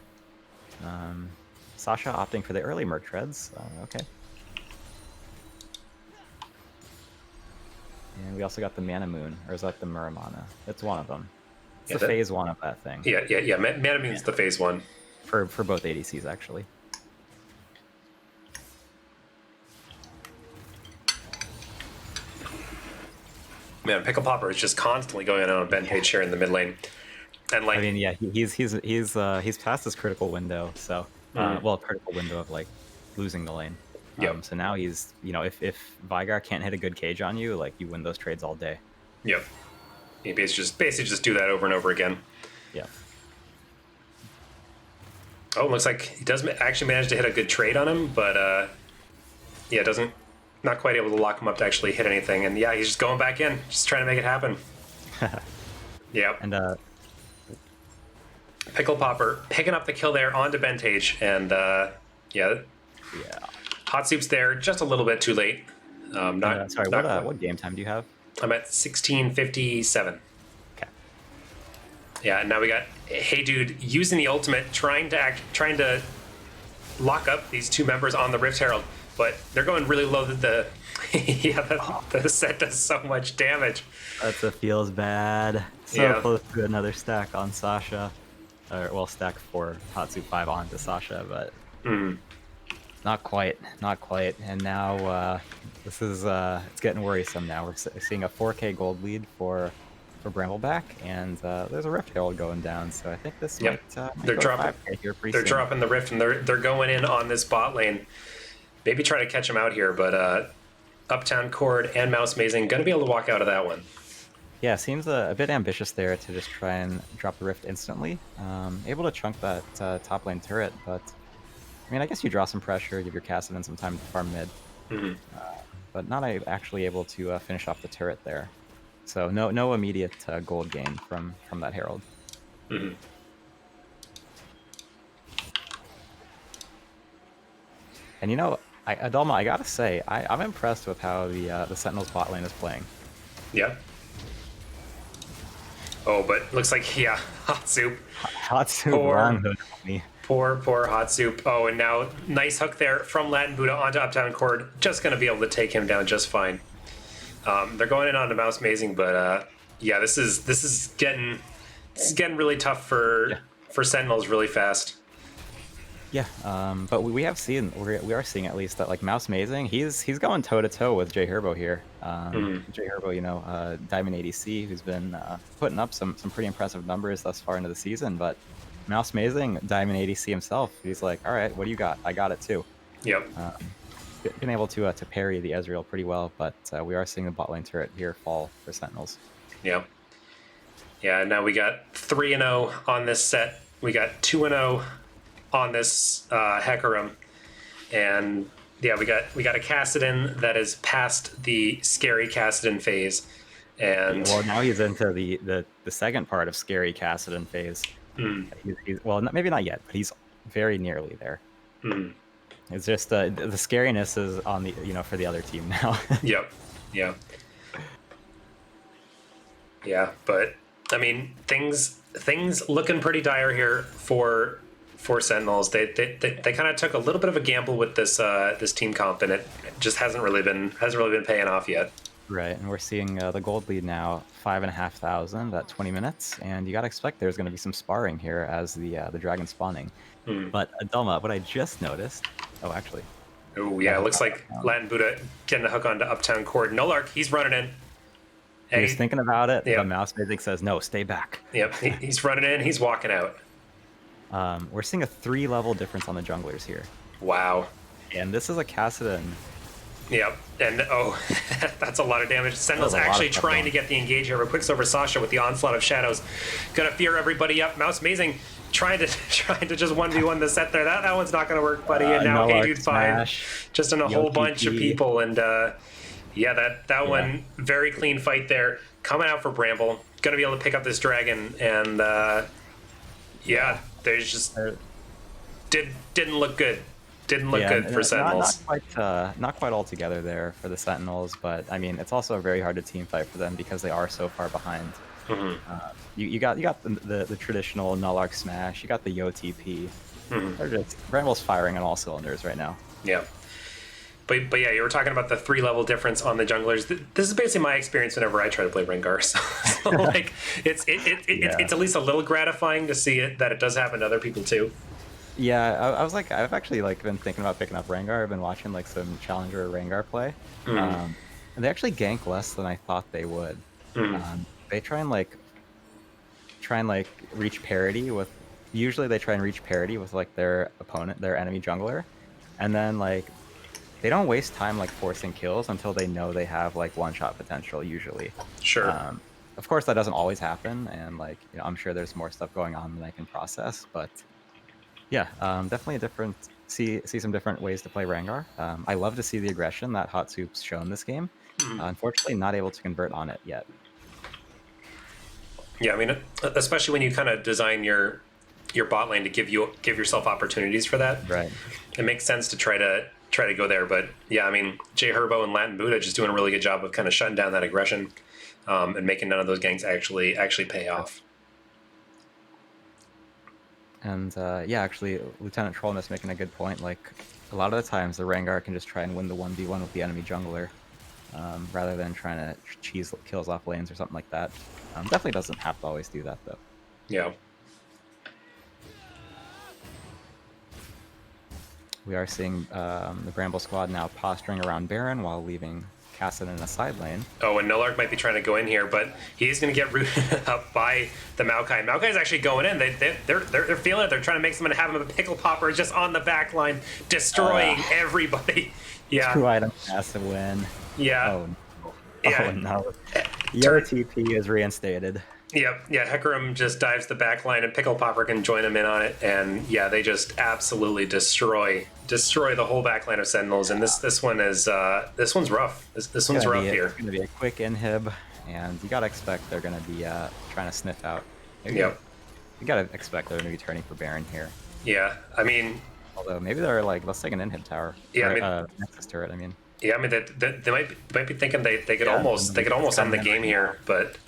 Sasha opting for the early Merc Treads. Okay. And we also got the Mana Moon, or is that the Muramana? It's one of them. It's the phase one of that thing. Yeah. Mana Moon's the phase one. For both ADCs, actually. Man, Pickle Popper is just constantly going on Ben page here in the mid lane. And like, I mean, yeah, he's past his critical window, so critical window of like losing the lane. So now he's, if Vigar can't hit a good cage on you, like you win those trades all day. Yep. You basically just do that over and over again. Yeah. Oh, it looks like he does actually manage to hit a good trade on him, but not quite able to lock him up to actually hit anything. And yeah, he's just going back in, just trying to make it happen. Yeah. And Pickle Popper picking up the kill there onto Bentage, and Hot Soup's there just a little bit too late. What game time do you have? I'm at 16:57. Okay. Yeah, and now we got Hey Dude using the ultimate, trying to lock up these two members on the Rift Herald, but they're going really low. The set does so much damage. That feels bad. So close to another stack on Sasha. Stack 4 Hatsu 5 onto Sasha, but not quite. And now this is it's getting worrisome. Now we're seeing a 4K gold lead for Bramble back, and there's a Rift Herald going down. So I think this might they're go dropping. 5K here pretty They're soon. dropping the Rift, and they're going in on this bot lane. Maybe try to catch him out here, but Uptown Cord and Mouse Mazing gonna be able to walk out of that one. Yeah, seems a bit ambitious there to just try and drop the Rift instantly. Able to chunk that top lane turret, but I mean, I guess you draw some pressure, give your Cassidy some time to farm mid, but not actually able to finish off the turret there. So no immediate gold gain from that Herald. And Adalma, I gotta say, I'm impressed with how the Sentinels bot lane is playing. Yeah. Oh, but looks like Hot Soup. Hot Soup wrong hood on me. Poor Hot Soup. Oh, and now nice hook there from Latin Buddha onto Uptown Cord. Just gonna be able to take him down just fine. They're going in on the Mouse Mazing, but this is getting really tough for Sentinels really fast. Yeah, but we are seeing at least that like Mouse Mazing, he's going toe to toe with J Herbo here. J Herbo, Diamond ADC, who's been putting up some pretty impressive numbers thus far into the season. But Mouse Mazing, Diamond ADC himself, he's like, all right, what do you got? I got it too. Yep. Been able to parry the Ezreal pretty well, but we are seeing the bot lane turret here fall for Sentinels. Yeah. Yeah. Now we got 3-0 on this set. We got 2-0. On this Hecarim, and we got a Kassadin that is past the scary Kassadin phase, and now he's into the second part of scary Kassadin phase. He's maybe not yet, but he's very nearly there. It's just the scariness is on the for the other team now. Yep. Yeah, but I mean things looking pretty dire here for Sentinels. They kind of took a little bit of a gamble with this team comp, and it just hasn't really been paying off yet. Right, and we're seeing the gold lead now 5,500 at 20 minutes, and you gotta expect there's gonna be some sparring here as the dragon spawning. But Adalma, what I just noticed. Oh, actually. Oh yeah, it looks like Latin Buddha getting a hook onto Uptown Cord. Nullark, he's running in. He's thinking about it. The Mouse Mazing says no, stay back. Yep, he's running in. He's walking out. We're seeing a 3-level difference on the junglers here. Wow. And this is a Kassadin Yep, and oh, that's a lot of damage. Sentinel's actually trying to get the engage here, but Quicksilver Sasha with the onslaught of shadows, gonna fear everybody up. Mouse Amazing trying to just 1v1 the set there. That one's not gonna work, buddy. And now Hey Dude 5 just in a whole bunch of people, and yeah, that one very clean fight there. Coming out for Bramble, gonna be able to pick up this dragon, and yeah, there's just didn't look good. Didn't look good for Sentinels. Not quite all together there for the Sentinels, but I mean, it's also very hard to team fight for them because they are so far behind. You got the traditional Nullark smash. You got the Yo TP. They're just Bramble's firing on all cylinders right now. Yeah. But yeah, you were talking about the 3-level difference on the junglers. This is basically my experience whenever I try to play Rengar. So like, it's at least a little gratifying to see that it does happen to other people too. Yeah, I was like, I've actually like been thinking about picking up Rengar. I've been watching like some Challenger Rengar play, and they actually gank less than I thought they would. They try and reach parity with. Usually they try and reach parity with like their opponent, their enemy jungler, and then like they don't waste time like forcing kills until they know they have like one-shot potential. Usually, sure. Of course, that doesn't always happen, and like I'm sure there's more stuff going on than I can process, but. Yeah, definitely a different. See some different ways to play Rengar. I love to see the aggression that Hot Soup's shown this game. Unfortunately, not able to convert on it yet. Yeah, I mean, especially when you kind of design your bot lane to give yourself opportunities for that. Right. It makes sense to try to go there, but yeah, I mean, J Herbo and Latin Buddha just doing a really good job of kind of shutting down that aggression, and making none of those ganks actually pay off. And yeah, actually, Lieutenant Trollness making a good point. Like, a lot of the times, the Rengar can just try and win the 1v1 with the enemy jungler, rather than trying to cheese kills off lanes or something like that. Definitely doesn't have to always do that, though. Yeah. We are seeing the Bramble squad now posturing around Baron while leaving Cassin in a side lane. Oh, and Nullark might be trying to go in here, but he's going to get rooted up by the Maokai. Maokai's actually going in. They're feeling it. They're trying to make someone have him a pickle popper just on the back line, destroying everybody. Yeah. 2-item passive win. Yeah. Oh, yeah. Oh no. Your TP is reinstated. Yep. Yeah. Hecarim just dives the back line, and Pickle Popper can join him in on it. And yeah, they just absolutely destroy the whole back line of Sentinels. And this one is this one's rough. This one's rough here. It's going to be a quick inhib, and you got to expect they're going to be trying to sniff out. Yep. You got to expect they're going to be turning for Baron here. Yeah. I mean, although maybe they're like, let's take an inhib tower. Yeah. Or, I mean, Nexus turret. I mean. Yeah. I mean, they might be thinking they could almost end the game here, but.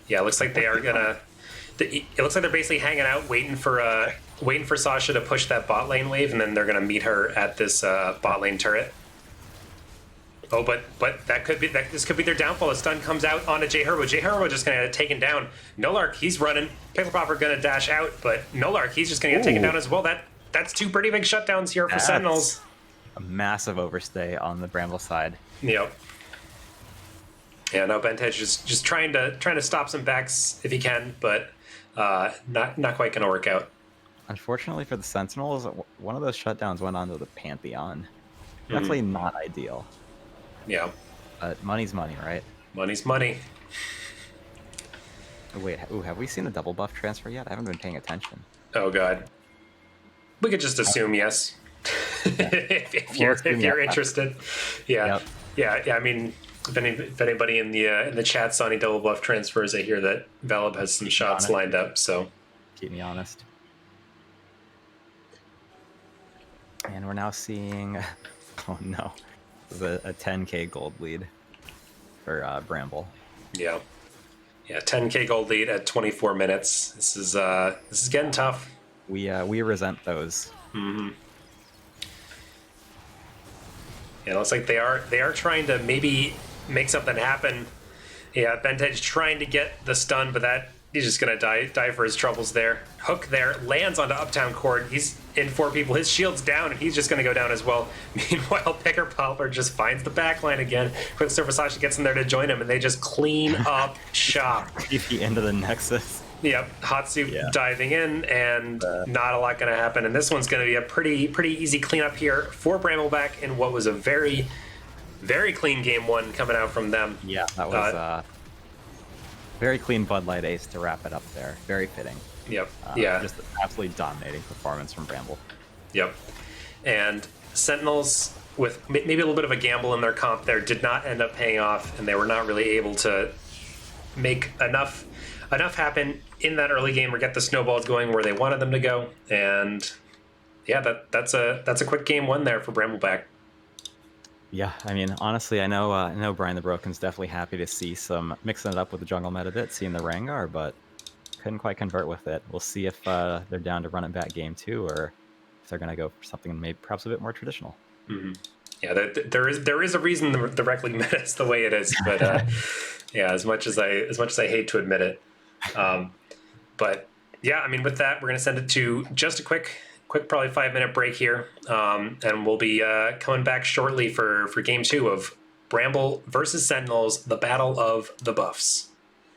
Yeah, it looks like they are gonna. It looks like they're basically hanging out, waiting for Sasha to push that bot lane wave, and then they're gonna meet her at this bot lane turret. Oh, but this could be their downfall. The stun comes out onto J Herbo. J Herbo just gonna get taken down. Nullark, he's running. Pickle Popper gonna dash out, but Nullark, he's just gonna get taken down as well. That's two pretty big shutdowns here for Sentinels. A massive overstay on the Bramble side. Yep. Yeah, no, Bentedge just trying to stop some backs if he can, but not quite gonna work out. Unfortunately for the Sentinels, one of those shutdowns went onto the Pantheon. Definitely not ideal. Yeah. But money's money, right? Money's money. Oh, wait, have we seen the double buff transfer yet? I haven't been paying attention. Oh god. We could just assume yes. if you're interested. Yeah. Yep. Yeah. I mean, if anybody in the chat saw any double buff transfers, I hear that Valib has some shots lined up. So keep me honest. And we're now seeing, oh no, a 10k gold lead for Bramble. Yeah, 10k gold lead at 24 minutes. This is getting tough. We resent those. Mm-hmm. Yeah, it looks like they are trying to maybe make something happen. Yeah, Bentedge trying to get the stun, but he's just gonna die for his troubles there. Hook there, lands onto Uptown Court. He's in 4 people. His shield's down, and he's just gonna go down as well. Meanwhile, Picker Popper just finds the backline again. Quicksilver Sasha gets in there to join him, and they just clean up shop. TP into the Nexus. Yep, Hot Soup diving in, and not a lot going to happen. And this one's going to be a pretty easy cleanup here for Brambleback in what was a very, Very clean game one coming out from them. Yeah, that was very clean Bud Light ace to wrap it up there. Very fitting. Yep. Just absolutely dominating performance from Bramble. Yep. And Sentinels, with maybe a little bit of a gamble in their comp there, did not end up paying off, and they were not really able to make enough happen in that early game or get the snowballs going where they wanted them to go. And yeah, that's a quick game one there for Brambleback. Yeah, I mean, honestly, I know Brian the Broken's definitely happy to see some mixing it up with the jungle meta bit, seeing the Rengar, but couldn't quite convert with it. We'll see if they're down to run it back game 2, or if they're going to go for something maybe perhaps a bit more traditional. Mm-hmm. Yeah, there is a reason the rec league meta is the way it is, but yeah, as much as I hate to admit it, but yeah, I mean, with that, we're going to send it to just a quick probably 5-minute break here, and we'll be coming back shortly for game 2 of Bramble versus Sentinels, the Battle of the Buffs.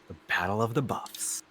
The Battle of the Buffs.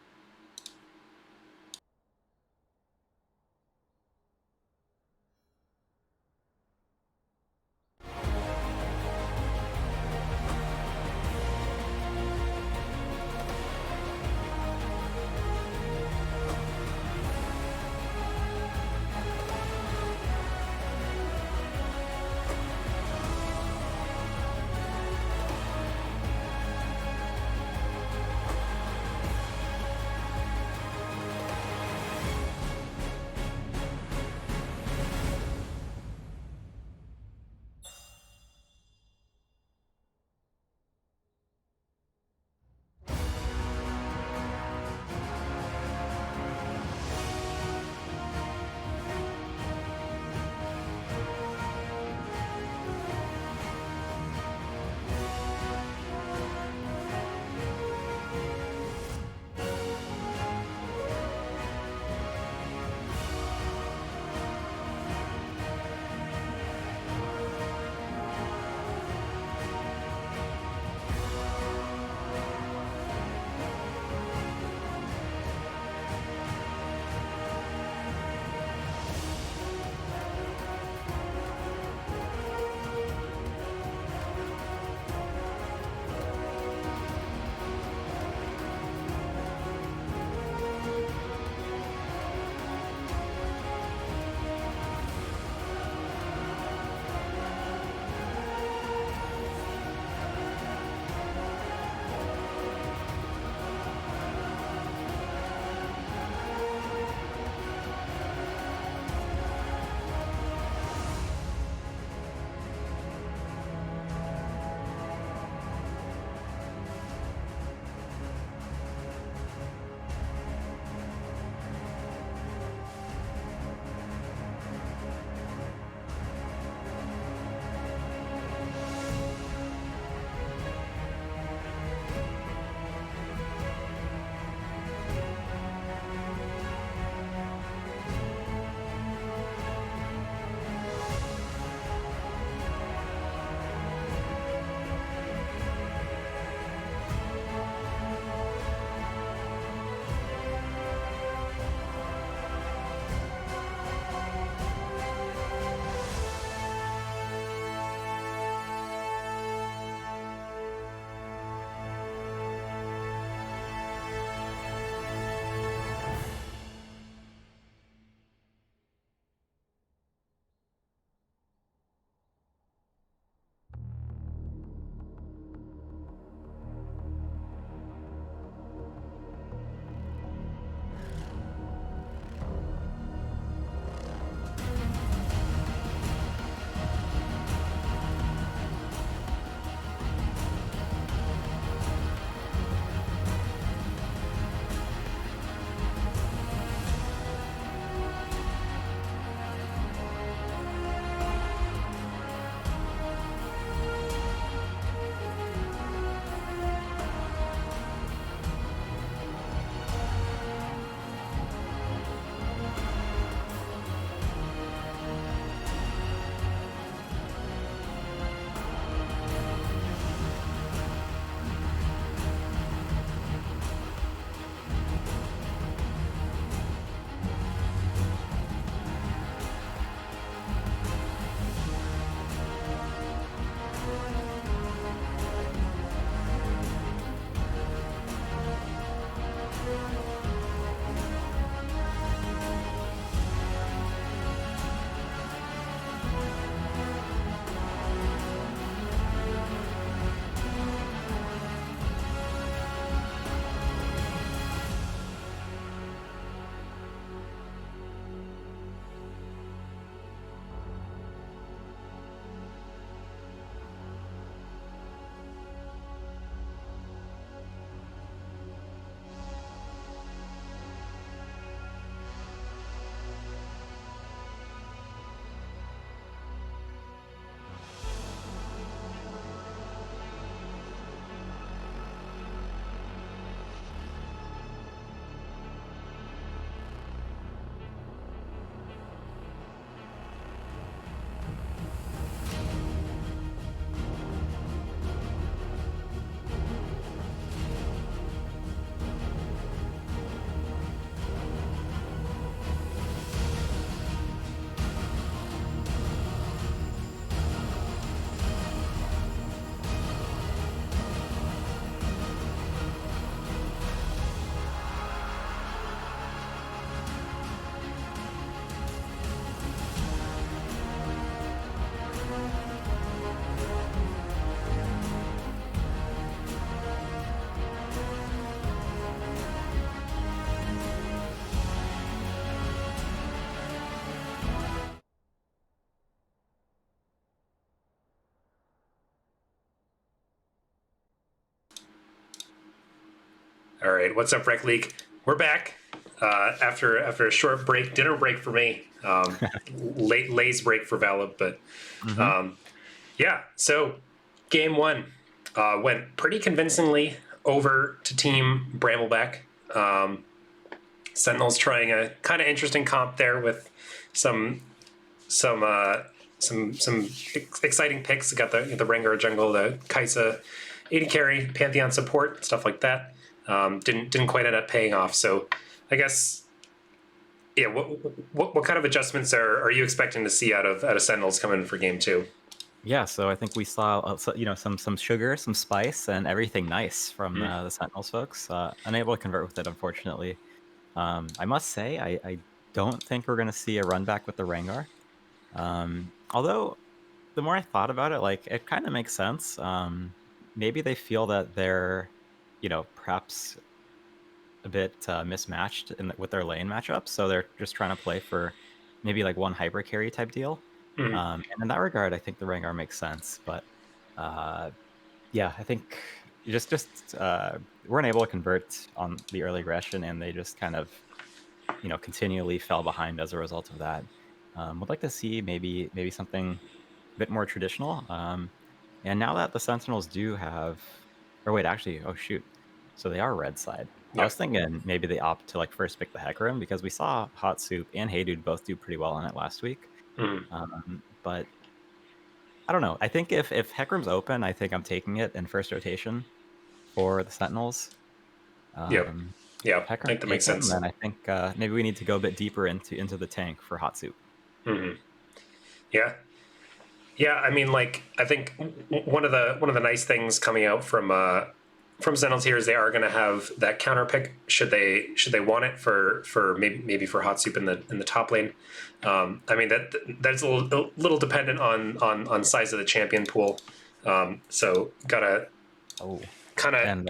All right, what's up, Rec League? We're back after a short break, dinner break for me, late Lay's break for Valib, but yeah. So game one went pretty convincingly over to Team Brambleback. Sentinels trying a kind of interesting comp there with some exciting picks. Got the Rengar jungle, the Kaisa AD carry, Pantheon support, stuff like that. Didn't quite end up paying off. So I guess, yeah. What kind of adjustments are you expecting to see out of Sentinels coming in for game two? Yeah, so I think we saw some sugar, some spice, and everything nice from the Sentinels folks. Unable to convert with it, unfortunately. I must say, I don't think we're going to see a run back with the Rengar. Although the more I thought about it, like it kind of makes sense. Maybe they feel that they're, perhaps a bit mismatched with their lane matchup, so they're just trying to play for maybe like one hyper carry type deal. And in that regard, I think the Rengar makes sense. But yeah, I think weren't able to convert on the early aggression, and they just kind of continually fell behind as a result of that. Would like to see maybe something a bit more traditional. And now that the Sentinels do have, or wait, actually, oh shoot, so they are red side. I Yep. was thinking maybe they opt to like first pick the Hecarim because we saw Hot Soup and Hey Dude both do pretty well on it last week. But I don't know. I think if Hecarim's open, I think I'm taking it in first rotation for the Sentinels. Yep. Yeah, If I think Hecarim's that makes taken, sense. then I think maybe we need to go a bit deeper into the tank for Hot Soup. Yeah. Yeah, I mean, like, I think one of the nice things coming out from Sentinels here is they are going to have that counter pick should they want it for maybe for Hot Soup in the top lane. I mean that's a little dependent on size of the champion pool. So gotta kind of. And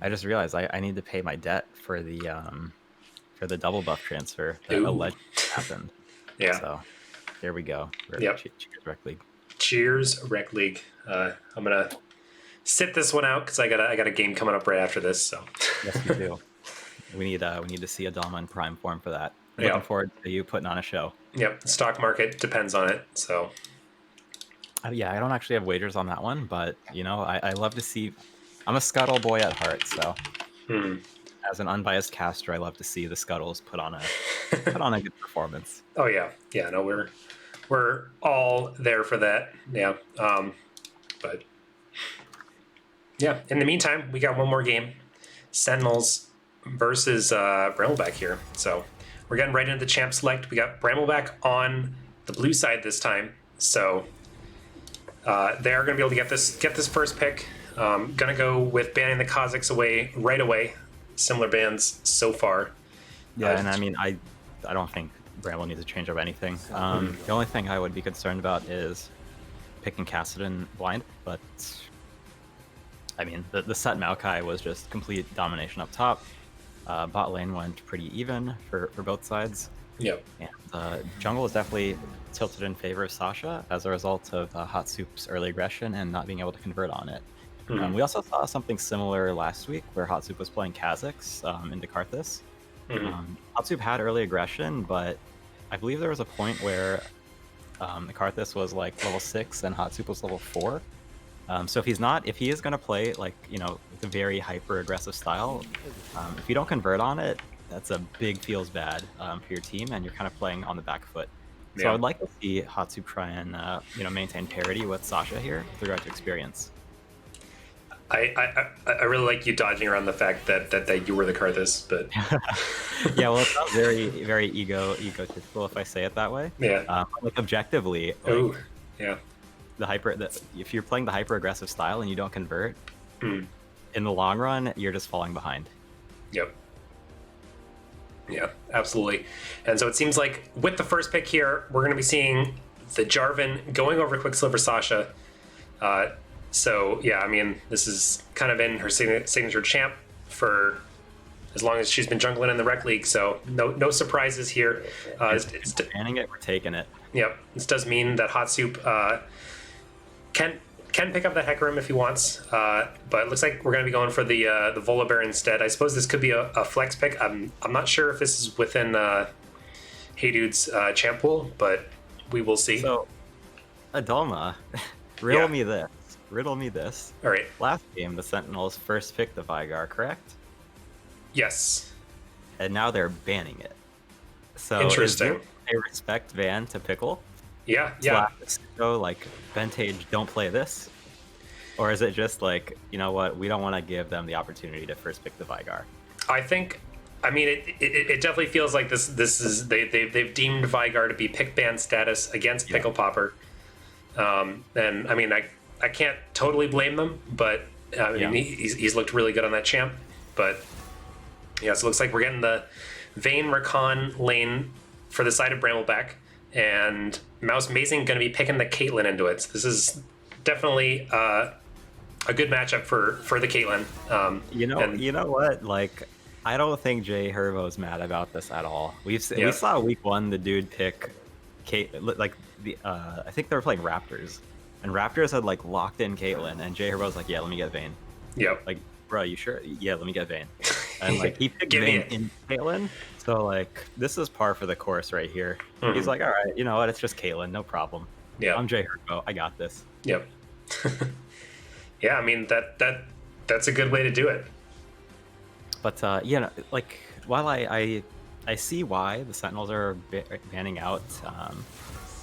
I just realized I need to pay my debt for the double buff transfer that Ooh. allegedly happened. Yeah. So there we go. Yep. Cheers, Rec League. Cheers, Rec League. I'm gonna sit this one out because I got a game coming up right after this. So Yes, we do. We need to see Adama in prime form for that. Looking forward to you putting on a show. Yep, the stock market depends on it. So Yeah, I don't actually have wagers on that one, but I love to see. I'm a Scuttle boy at heart, so as an unbiased caster, I love to see the Scuttles put on a good performance. Oh yeah, no, we're all there for that. Yeah, but yeah. In the meantime, we got one more game: Sentinels versus Brambleback here. So we're getting right into the champ select. We got Brambleback on the blue side this time. So they are going to be able to get this first pick. Going to go with banning the Kazakhs away right away. Similar bans so far. Yeah, and I mean, I don't think Bramble needs to change up anything. The only thing I would be concerned about is picking Kassadin blind, but I mean, the set Maokai was just complete domination up top. Bot lane went pretty even for both sides. Yep. And jungle is definitely tilted in favor of Sasha as a result of Hot Soup's early aggression and not being able to convert on it. We also saw something similar last week where Hot Soup was playing Kha'Zix into Karthus. Hot Soup had early aggression, but I believe there was a point where the Karthus was like level 6 and Hot Soup was level 4. So if he is going to play like, with a very hyper aggressive style, if you don't convert on it, that's a big feels bad for your team, and you're kind of playing on the back foot. So I would like to see Hot Soup try and maintain parity with Sasha here with regard to experience. I really like you dodging around the fact that you were the Karthus, but yeah, well, it's not very very egotistical if I say it that way. Yeah. Like objectively, yeah. If you're playing the hyper aggressive style and you don't convert, in the long run, you're just falling behind. Yep. Yeah, absolutely. And so it seems like with the first pick here, we're going to be seeing the Jarvan going over Quicksilver Sasha. So yeah, I mean, this is kind of been her signature champ for as long as she's been jungling in the Rec League. So no surprises here. Banning it, we're taking it. Yep. This does mean that Hot Soup can can pick up that Hecarim if he wants, but it looks like we're going to be going for the Volibear instead. I suppose this could be a flex pick. I'm not sure if this is within Hey Dude's champ pool, but we will see. So, Adalma, riddle me this. Riddle me this. All right. Last game, the Sentinels first picked the Vygar, correct? Yes. And now they're banning it. So interesting. They respect Van to Pickle. Yeah. So like, Ventage, don't play this, or is it just like, you know what, we don't want to give them the opportunity to first pick the Vygar? I mean, it definitely feels like this is they've deemed Vygar to be pick ban status against Pickle Popper, and I mean I can't totally blame them, but I mean he's looked really good on that champ, but yeah, so it looks like we're getting the Vayne Rakan lane for the side of Brambleback, and Mouse Mazing going to be picking the Caitlyn into it. So this is definitely a good matchup for the Caitlyn. You know what, like, I don't think Jay Herbo's mad about this at all. We saw week 1 the dude pick like the I think they were playing Raptors, and Raptors had like locked in Caitlyn, and Jay Herbo's like, yeah, let me get Vayne. Yep. Like, bro, you sure? Yeah, let me get Vayne. And like he picked Vayne in Caitlyn, so like this is par for the course right here. Mm-hmm. He's like, all right, you know what? It's just Caitlyn, no problem. Yeah, I'm Jay Herbo, I got this. Yep. Yeah, I mean that's a good way to do it. But like, while I see why the Sentinels are banning out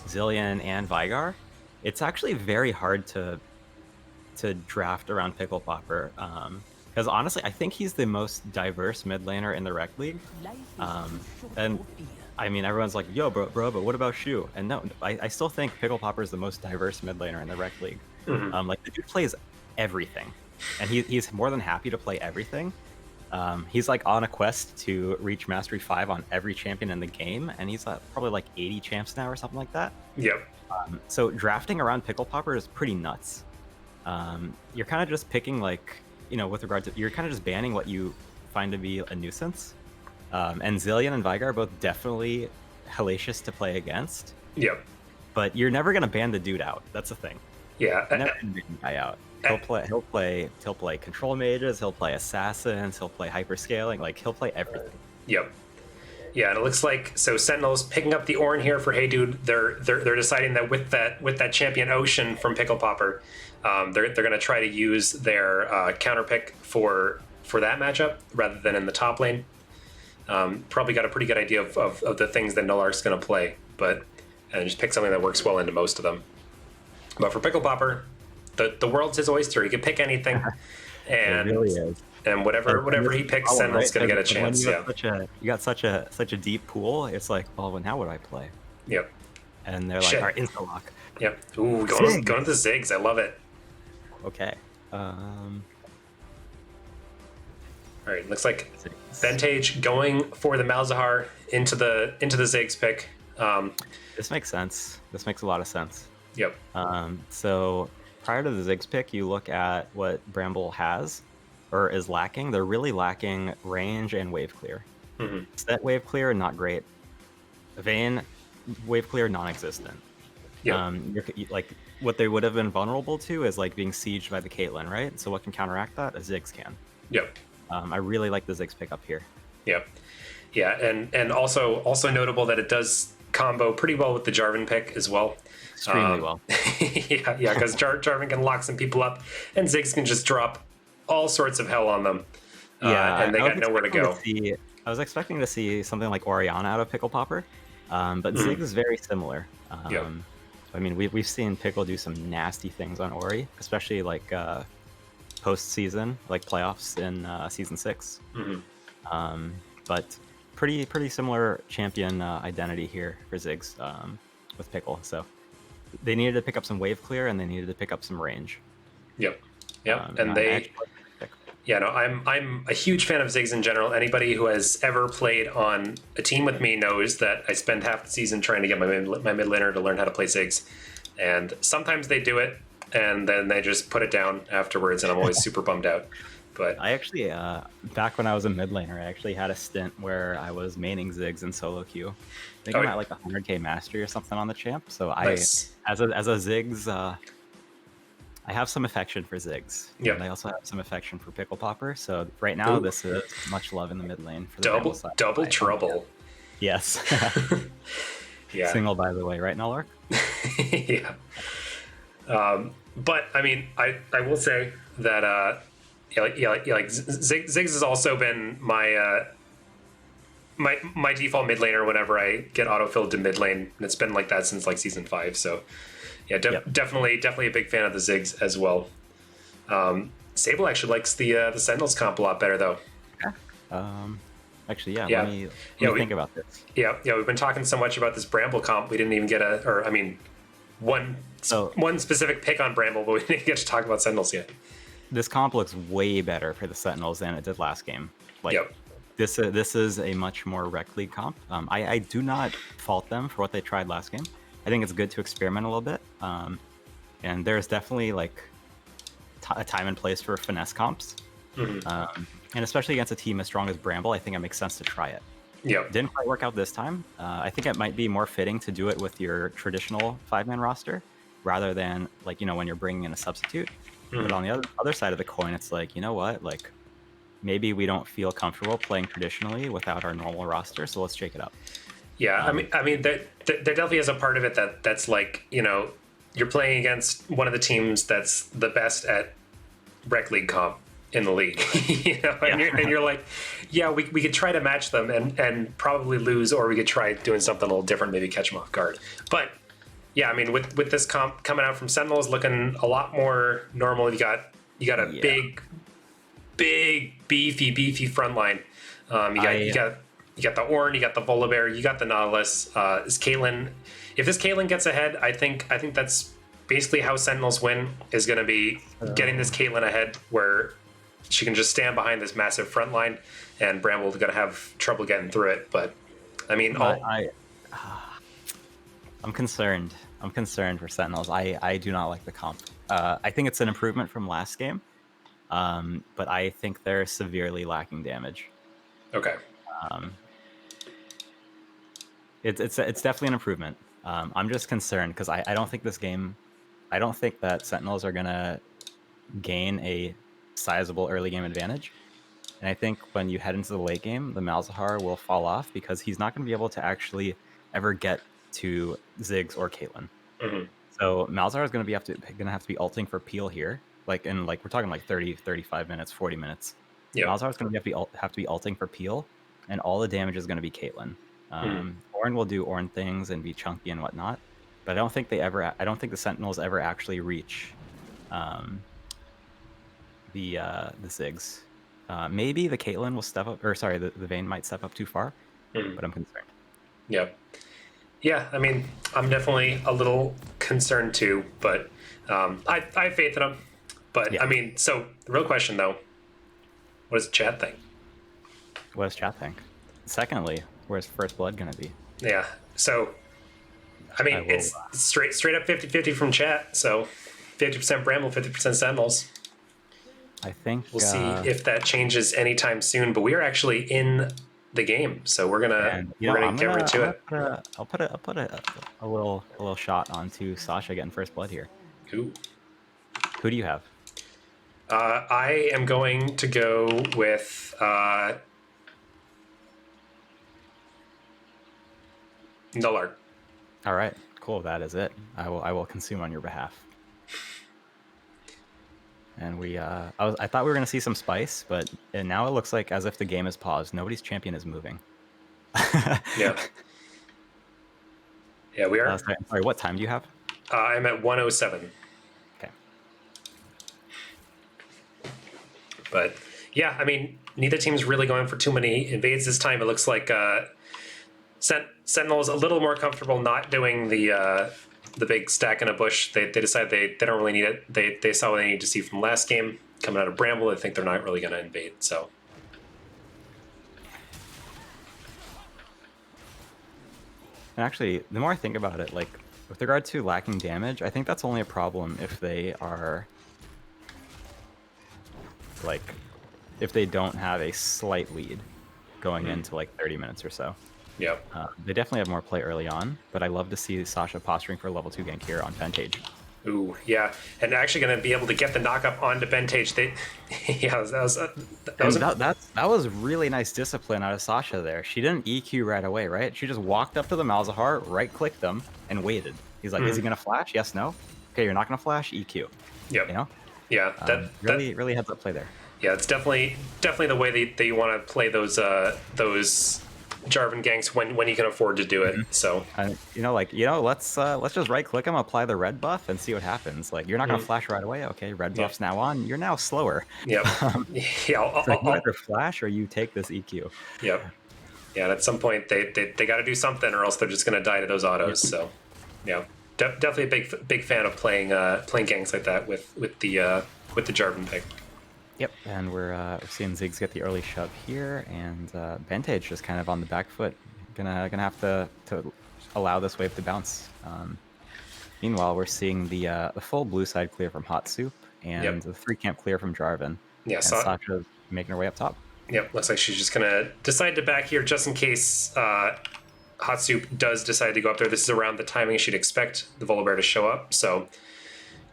Zilean and Vygar, it's actually very hard to draft around Pickle Popper. Because honestly, I think he's the most diverse mid laner in the Rec League. And I mean, everyone's like, yo, bro, but what about Shu? And no, I still think Pickle Popper is the most diverse mid laner in the Rec League. Mm-hmm. Like, the dude plays everything, and he's more than happy to play everything. He's like on a quest to reach Mastery 5 on every champion in the game, and he's probably like 80 champs now or something like that. Yep. So drafting around Pickle Popper is pretty nuts. You're kind of just picking, like, you know, with regard to, you're kind of just banning what you find to be a nuisance. And Zilean and Vygar are both definitely hellacious to play against. Yep. But you're never gonna ban the dude out. That's the thing. Yeah. You're never gonna ban the guy out. He'll play control mages, he'll play assassins, he'll play hyperscaling, like he'll play everything. Yep. Yeah, and it looks like Sentinels picking up the Ornn here for Hey Dude. They're deciding that with that champion Ocean from Pickle Popper, they're going to try to use their counter pick for that matchup rather than in the top lane. Probably got a pretty good idea of the things that Nolark's going to play, and just pick something that works well into most of them. But for Pickle Popper, the world's his oyster. He can pick anything, and it really is. And whatever he picks, Sentinel's going to get a chance. You got such a deep pool. It's like, well, now what do I play? Yep. And they're like, all right, insta lock. Yep. Ooh, going to the Ziggs. I love it. Okay. All right. Looks like Ventage going for the Malzahar into the Ziggs pick. This makes sense. This makes a lot of sense. Yep. So prior to the Ziggs pick, you look at what Bramble has or is lacking. They're really lacking range and wave clear. Mm-hmm. Set wave clear, not great. Vayne, wave clear, non-existent. Yep. Like, what they would have been vulnerable to is like being sieged by the Caitlyn, right? So what can counteract that? A Ziggs can. Yep. I really like the Ziggs pick up here. Yep. Yeah, and also notable that it does combo pretty well with the Jarvan pick as well. Extremely well. yeah, because Jarvan can lock some people up, and Ziggs can just drop all sorts of hell on them. And they got nowhere to go. I was expecting to see something like Orianna out of Pickle Popper, but Ziggs is very similar. Yep. I mean, we've seen Pickle do some nasty things on Ori, especially like post-season, like playoffs in Season 6. Mm-hmm. But pretty similar champion identity here for Ziggs with Pickle. So they needed to pick up some wave clear, and they needed to pick up some range. Yep. And I'm a huge fan of Ziggs in general. Anybody who has ever played on a team with me knows that I spend half the season trying to get my mid laner to learn how to play Ziggs, and sometimes they do it, and then they just put it down afterwards, and I'm always super bummed out. But I actually, back when I was a mid laner, I actually had a stint where I was maining Ziggs in solo queue. I think I'm at like 100k mastery or something on the champ. So nice. I, as a Ziggs I have some affection for Ziggs, Yep. and I also have some affection for Pickle Popper. So right now, Ooh. this is much love in the mid lane for the Bramble side. Double trouble. Yes. Yeah. Single, by the way, right, Nullark? Yeah. But I mean, I will say that Ziggs has also been my my default mid laner whenever I get autofilled to mid lane, and it's been like that since like season 5. So yeah, definitely a big fan of the Ziggs as well. Sable actually likes the Sentinels comp a lot better though. Actually, yeah. Yeah. Let me think about this. Yeah, we've been talking so much about this Bramble comp, we didn't even get one specific pick on Bramble, but we didn't get to talk about Sentinels yet. This comp looks way better for the Sentinels than it did last game. Like, Yep. This is a much more rec league comp. I do not fault them for what they tried last game. I think it's good to experiment a little bit. And there's definitely like a time and place for finesse comps. Mm-hmm. And especially against a team as strong as Bramble, I think it makes sense to try it. Yep. Didn't quite work out this time. I think it might be more fitting to do it with your traditional 5-man roster rather than like, when you're bringing in a substitute. Mm. But on the other side of the coin, it's like, you know what? Like, maybe we don't feel comfortable playing traditionally without our normal roster, so let's shake it up. Yeah, I mean, there definitely is a part of it that's like, you're playing against one of the teams that's the best at rec league comp in the league, and you're like, yeah, we could try to match them and probably lose, or we could try doing something a little different, maybe catch them off guard. But yeah, I mean, with this comp coming out from Sentinels looking a lot more normal, you got a big beefy front line. You got the Ornn, you got the Volibear, you got the Nautilus. Is Caitlyn? If this Caitlyn gets ahead, I think that's basically how Sentinels win. Is going to be getting this Caitlyn ahead, where she can just stand behind this massive front line, and Bramble going to have trouble getting through it. But I mean, I'm concerned. I'm concerned for Sentinels. I do not like the comp. I think it's an improvement from last game, but I think they're severely lacking damage. Okay. It's definitely an improvement. I'm just concerned because I don't think this game. I don't think that Sentinels are gonna gain a sizable early game advantage, and I think when you head into the late game, the Malzahar will fall off because he's not going to be able to actually ever get to Ziggs or Caitlyn. Mm-hmm. So Malzahar is going to have to be ulting for Peel here, we're talking like 30, 35 minutes, 40 minutes. Yep. Malzahar is going to have to be ulting for Peel, and all the damage is going to be Caitlyn. Ornn will do Ornn things and be chunky and whatnot, but I don't think the Sentinels ever actually reach the Ziggs. Maybe the Caitlyn will step up, or sorry, the Vayne might step up too far, but I'm concerned. Yeah, I mean, I'm definitely a little concerned too, but I have faith in them. But yeah. I mean, so the real question though, what does the chat think? What does chat think? Secondly, where's First Blood gonna be? Yeah, so I mean, it's straight up 50-50 from chat. So 50% Bramble, 50% Sentinels. I think we'll see if that changes anytime soon. But we are actually in the game, so we're gonna get right to it. I'll put a little shot onto Sasha getting First Blood here. Ooh. Who do you have? I am going to go with Nullark. All right, cool. That is it. I will consume on your behalf. And I thought we were gonna see some spice, but now it looks like as if the game is paused. Nobody's champion is moving. Yeah, we are. Sorry, what time do you have? I'm at 1:07. Okay. But yeah, I mean, neither team's really going for too many invades this time. It looks like Sentinel's a little more comfortable not doing the big stack in a bush. They decide they don't really need it. They saw what they need to see from last game coming out of Bramble. They think they're not really going to invade. So. And actually, the more I think about it, like with regard to lacking damage, I think that's only a problem if they are if they don't have a slight lead going into like 30 minutes or so. Yep. They definitely have more play early on, but I love to see Sasha posturing for a level 2 gank here on Pentage. Ooh, yeah, and actually going to be able to get the knockup onto Bentage. They, yeah, And that was really nice discipline out of Sasha there. She didn't EQ right away, right? She just walked up to the Malzahar, right-clicked them, and waited. He's like, "Is he gonna flash? Yes, no. Okay, you're not gonna flash. EQ." Yep. You know, Yeah, really heads up play there. yeah, it's definitely the way that you want to play those Jarvan ganks when you can afford to do it. So let's just right-click him, apply the red buff, and see what happens. Like, you're not gonna flash right away. Okay, red buff's now on. You're now slower. Yep. Yeah. You either flash or you take this EQ. Yep. Yeah. And at some point they got to do something, or else they're just going to die to those autos. So, yeah, definitely a big fan of playing ganks like that with the Jarvan pick. Yep, and we're seeing Ziggs get the early shove here, and Bentage just kind of on the back foot. Gonna have to allow this wave to bounce. Meanwhile, we're seeing the full blue side clear from Hot Soup, and the 3 camp clear from Jarvan. Yeah, and Sasha making her way up top. Yep, looks like she's just gonna decide to back here just in case Hot Soup does decide to go up there. This is around the timing she'd expect the Volibear to show up, so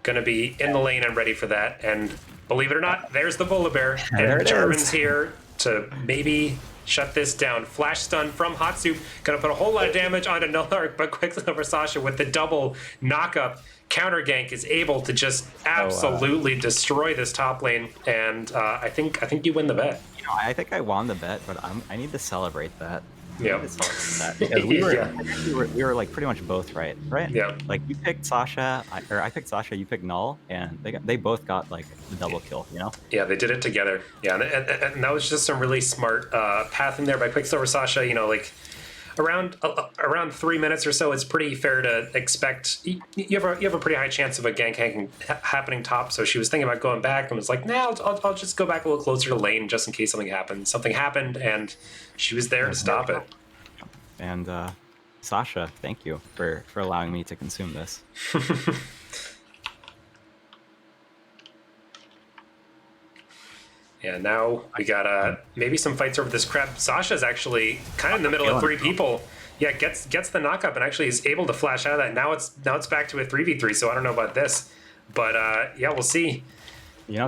gonna be in the lane and ready for that. And believe it or not, there's the Volibear, and Jarvan's here to maybe shut this down. Flash stun from Hot Soup, gonna put a whole lot of damage onto Nullark, but Quicksilver Sasha with the double knockup counter gank is able to just absolutely destroy this top lane, and I think you win the bet. I think I won the bet, but I need to celebrate that. Yeah. Because we were like pretty much both right? Yeah. Like you picked Sasha, I picked Sasha, you picked Null, and they both got like the double kill, Yeah, they did it together. Yeah, and that was just some really smart pathing there by Quicksilver Sasha. Like around 3 minutes or so, it's pretty fair to expect you have a pretty high chance of a gank happening top. So she was thinking about going back and was like, "Nah, I'll just go back a little closer to lane just in case something happened." Something happened, and she was there to stop it. And Sasha, thank you for allowing me to consume this. Yeah, now we got maybe some fights over this crab. Sasha's actually kind of in the middle of 3 people. Yeah, gets the knockup and actually is able to flash out of that. Now it's back to a 3v3, so I don't know about this. But yeah, we'll see.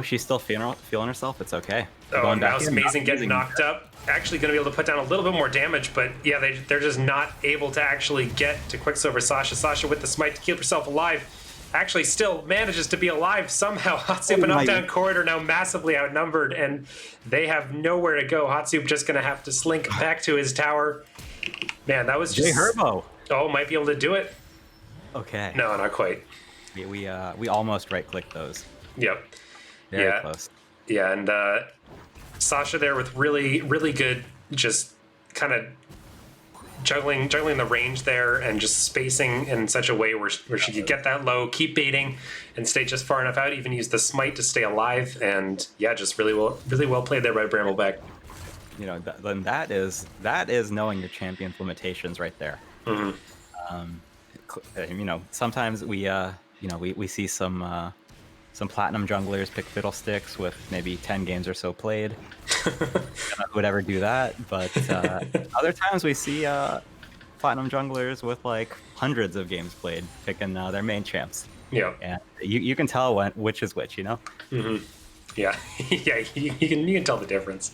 She's still feeling herself. It's okay. Oh, Mouse Amazing getting knocked up. Actually going to be able to put down a little bit more damage, but yeah, they're just not able to actually get to Quicksilver Sasha. Sasha with the smite to keep herself alive. Actually still manages to be alive somehow. Hot Soup and up-down corridor now massively outnumbered, and they have nowhere to go. Hot Soup just going to have to slink back to his tower. Man, that was just... Herbo. Oh, might be able to do it. Okay. No, not quite. We almost right-clicked those. Yep. Very close. Yeah, and Sasha there with really, really good just kind of juggling the range there and just spacing in such a way where she could get that low, keep baiting, and stay just far enough out, even use the smite to stay alive, and yeah, just really well played there by Brambleback. Then that is knowing your champion's limitations right there. Sometimes we see some platinum junglers pick fiddlesticks with maybe 10 games or so played. Would ever do that, but other times we see platinum junglers with like hundreds of games played picking their main champs. Yeah, and you can tell which is which. Yeah, yeah, you can tell the difference.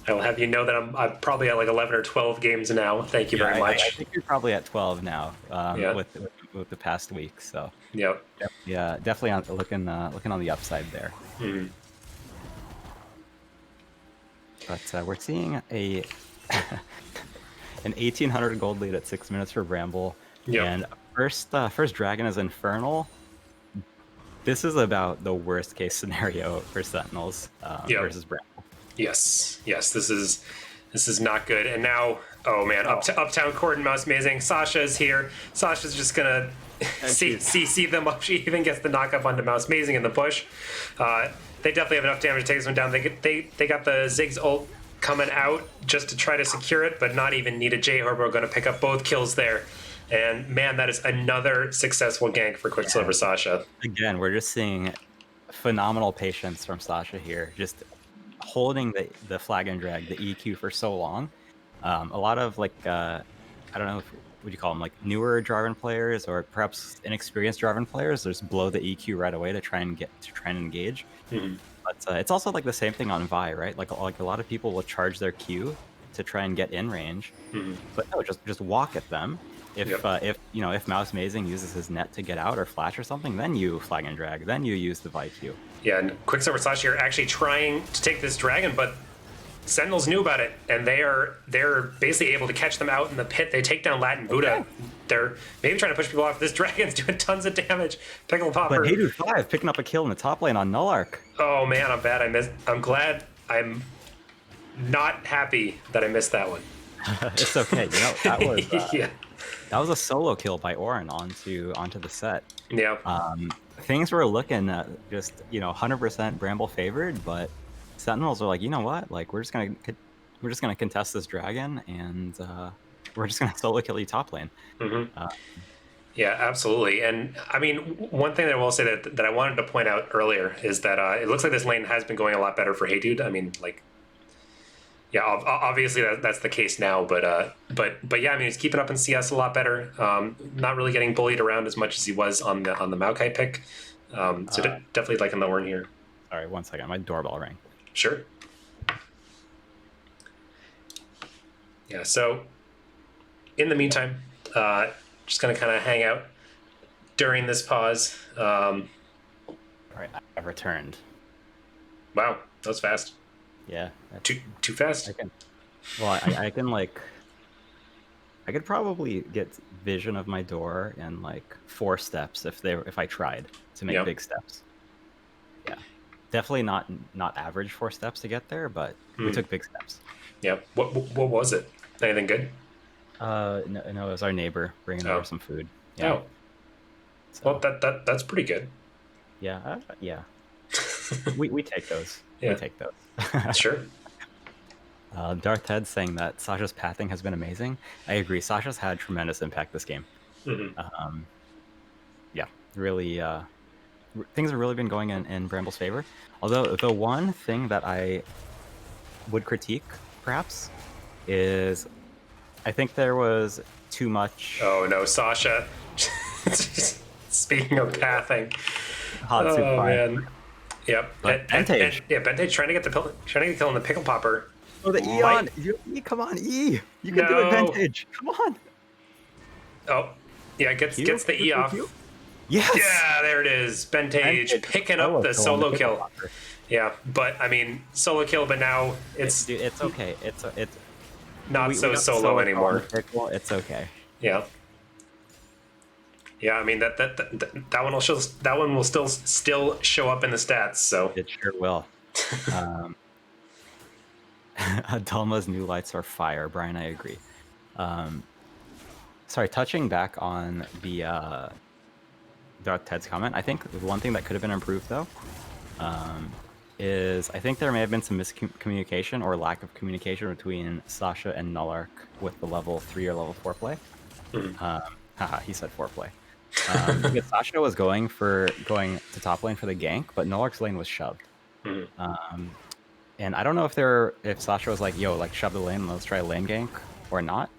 I will have you know that I'm probably at like 11 or 12 games now. Thank you very much. I think you're probably at 12 now with the past week. So yep. Yeah, definitely looking on the upside there. But we're seeing an 1,800 gold lead at 6 minutes for Bramble. Yep. And first dragon is Infernal. This is about the worst case scenario for Sentinels versus Bramble. Yes, this is not good. And now, oh man, Uptown Court and Mouse Amazing. Sasha is here. Sasha's just gonna see them up. She even gets the knockup onto Mouse Amazing in the bush. They definitely have enough damage to take this one down. They got the Ziggs ult coming out just to try to secure it, but not even needed. J Herbo going to pick up both kills there. And man, that is another successful gank for Quicksilver Sasha. Again, we're just seeing phenomenal patience from Sasha here. Just holding the flag and drag, the EQ for so long. A lot of I don't know what do you call them, like newer Jarvan players or perhaps inexperienced Jarvan players, just blow the EQ right away to try and engage. Mm-hmm. But it's also like the same thing on Vi, right? Like a lot of people will charge their Q to try and get in range, Mm-hmm. but no, just walk at them. If Yep. if Mouse Mazing uses his net to get out or flash or something, then you flag and drag, then you use the Vi Q. Yeah, and Quicksilver Sasha are actually trying to take this dragon, but Sentinels knew about it, and they're basically able to catch them out in the pit. They take down Latin Buddha. Okay. They're maybe trying to push people off. This dragon's doing tons of damage. Pickle Popper. But Hey 5 picking up a kill in the top lane on Nullark. Oh man, I'm bad. I'm glad. I'm not happy that I missed that one. It's okay. You know, that was Yeah. that was a solo kill by Orin onto the set. Yeah. Things were looking just 100% Bramble favored, but Sentinels are like, you know what? Like we're just gonna contest this dragon, and we're just gonna solo kill you top lane. Mm-hmm. Yeah, absolutely. And I mean, one thing that I will say that I wanted to point out earlier is that it looks like this lane has been going a lot better for Hey Dude. I mean, like, yeah, obviously that's the case now, but yeah, I mean, he's keeping up in CS a lot better. Not really getting bullied around as much as he was on the Maokai pick. So definitely liking the Orin here. Sorry, 1 second. My doorbell rang. Sure. Yeah. So in the meantime, just gonna kind of hang out during this pause. All right, I've returned. Wow, that was fast. Yeah. Too fast. I can like. I could probably get vision of my door in like 4 steps if I tried to make big steps. Yeah, definitely not average 4 steps to get there, but we took big steps. Yeah. What was it? Anything good? No, it was our neighbor bringing over some food. Yeah. Oh. So, well, that's pretty good. Yeah. Yeah. we take those. Yeah. We take those. Sure. Darth Head saying that Sasha's pathing has been amazing. I agree. Sasha's had tremendous impact this game. Mm-hmm. Yeah, really. Things have really been going in Bramble's favor. Although the one thing that I would critique, perhaps, is I think there was too much. Oh no, Sasha. Speaking of pathing. Hot soup man. Yep. Bentage. Yeah, Bentage trying to get the kill on the Pickle Popper. Oh, the Eon! Come on, E! You can do it, Bentage! Come on! Oh, yeah, gets the E off. Yes! Yeah, there it is. Bentage picking up the solo kill. Yeah, but I mean, solo kill, but now it's okay. It's not so solo anymore. It's okay. Yeah. Yeah, I mean that one will still show up in the stats. So it sure will. Adalma's new lights are fire, Brian. I agree. Sorry, touching back on the Darth Ted's comment, I think the one thing that could have been improved though is I think there may have been some miscommunication or lack of communication between Sasha and Nullark with the level 3 or level 4 play. He said 4 play. Because Sasha was going to top lane for the gank, but Nullark's lane was shoved. And I don't know if Sasha was like, yo, like shove the lane, let's try a lane gank or not.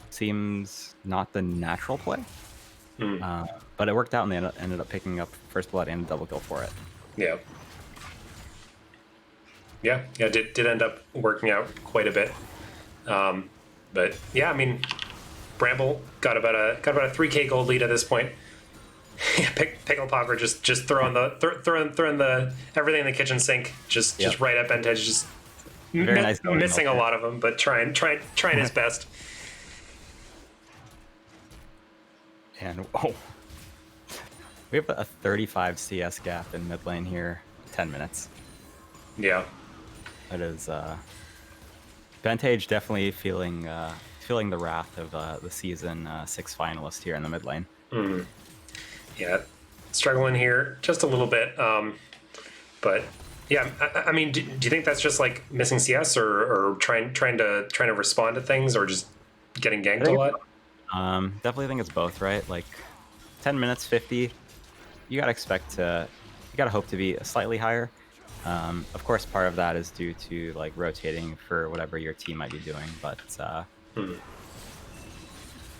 Seems not the natural play. But it worked out and they ended up picking up first blood and a double kill for it. Yeah. Yeah, did end up working out quite a bit. But yeah, I mean, Bramble got about a 3K gold lead at this point. Pickle Popper just throwing the everything in the kitchen sink just right at Bentage, just nice missing a lot of them, but trying his best. And we have a 35 CS gap in mid lane here. 10 minutes. Yeah. It is Bentage definitely feeling the wrath of the season 6 finalist here in the mid lane. Yeah, struggling here just a little bit. But yeah, I mean, do you think that's just like missing CS or trying to respond to things or just getting ganked a lot? Definitely think it's both, right? Like 10 minutes, 50. You gotta hope to be slightly higher. Of course, part of that is due to like rotating for whatever your team might be doing, but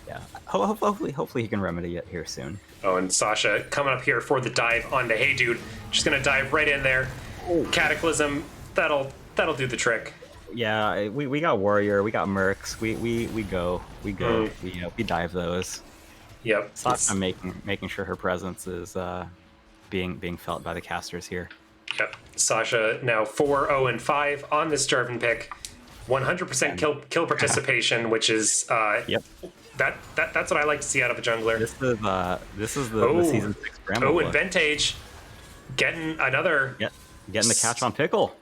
Yeah. Hopefully he can remedy it here soon. Oh, and Sasha coming up here for the dive onto Hey Dude. She's gonna dive right in there. Oh. Cataclysm. That'll do the trick. Yeah, we got Warrior, we got Mercs, we dive those. Yep. Sasha making sure her presence is being felt by the casters here. Yep. Sasha now 4-0-5 on this Jarvan pick. 100% kill participation, which is Yep. That's what I like to see out of a jungler. This is the season 6 Bramble. Oh, and Ventage getting another getting the catch on Pickle.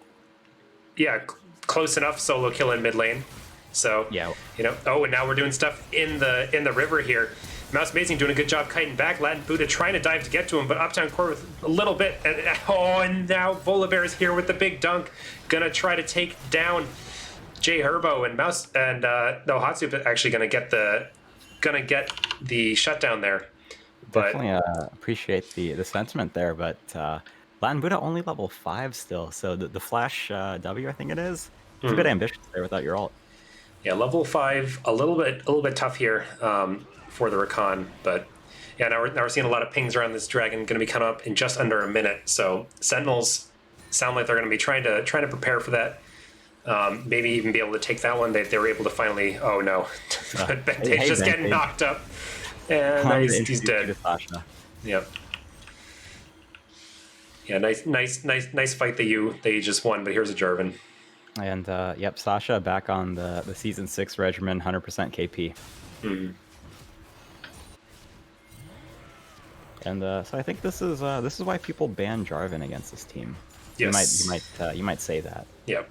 Yeah, close enough solo kill in mid lane. So yeah, you know. Oh, and now we're doing stuff in the river here. Mouse Amazing doing a good job kiting back. Latin Buddha trying to dive to get to him, but Uptown Core with a little bit. And now Volibear is here with the big dunk, gonna try to take down Jay Herbo and Mouse and no Hatsup actually gonna get the shutdown there. But definitely appreciate the sentiment there, but Latin Buddha only level 5 still, so the flash W I think it is. It's a bit ambitious there without your ult. Yeah, level 5 a little bit tough here for the Rakan, but yeah, now we're seeing a lot of pings around this dragon. Going to be coming up in just under a minute. So Sentinels sound like they're going to be trying to prepare for that. Maybe even be able to take that one. They were able to finally. Oh no, Bentage just getting knocked up, and he's dead. Yep. Yeah, nice fight that you just won. But here's a Jarvan. And yep, Sasha back on the season 6 regimen, 100% KP. Mm-hmm. And so I think this is why people ban Jarvan against this team. Yes. You might say that. Yep.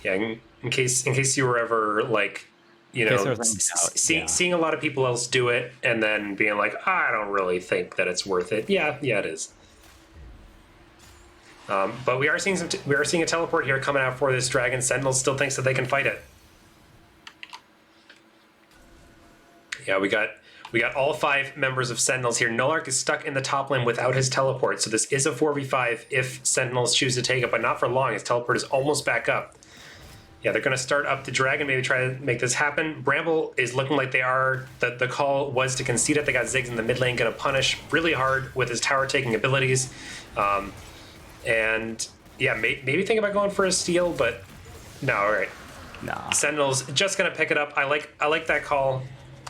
Yeah. In case you were ever like, you know, seeing a lot of people else do it and then being like, I don't really think that it's worth it. Yeah, it is. But we are seeing a teleport here coming out for this dragon. Sentinel still thinks that they can fight it. Yeah, we got all 5 members of Sentinels here. Nulark is stuck in the top lane without his teleport, so this is a 4v5 if Sentinels choose to take it, but not for long. His teleport is almost back up. Yeah, they're going to start up the dragon, maybe try to make this happen. Bramble is looking like they are. The call was to concede it. They got Ziggs in the mid lane, going to punish really hard with his tower taking abilities. And yeah, maybe think about going for a steal, but no, all right. Nah. Sentinels just going to pick it up. I like that call.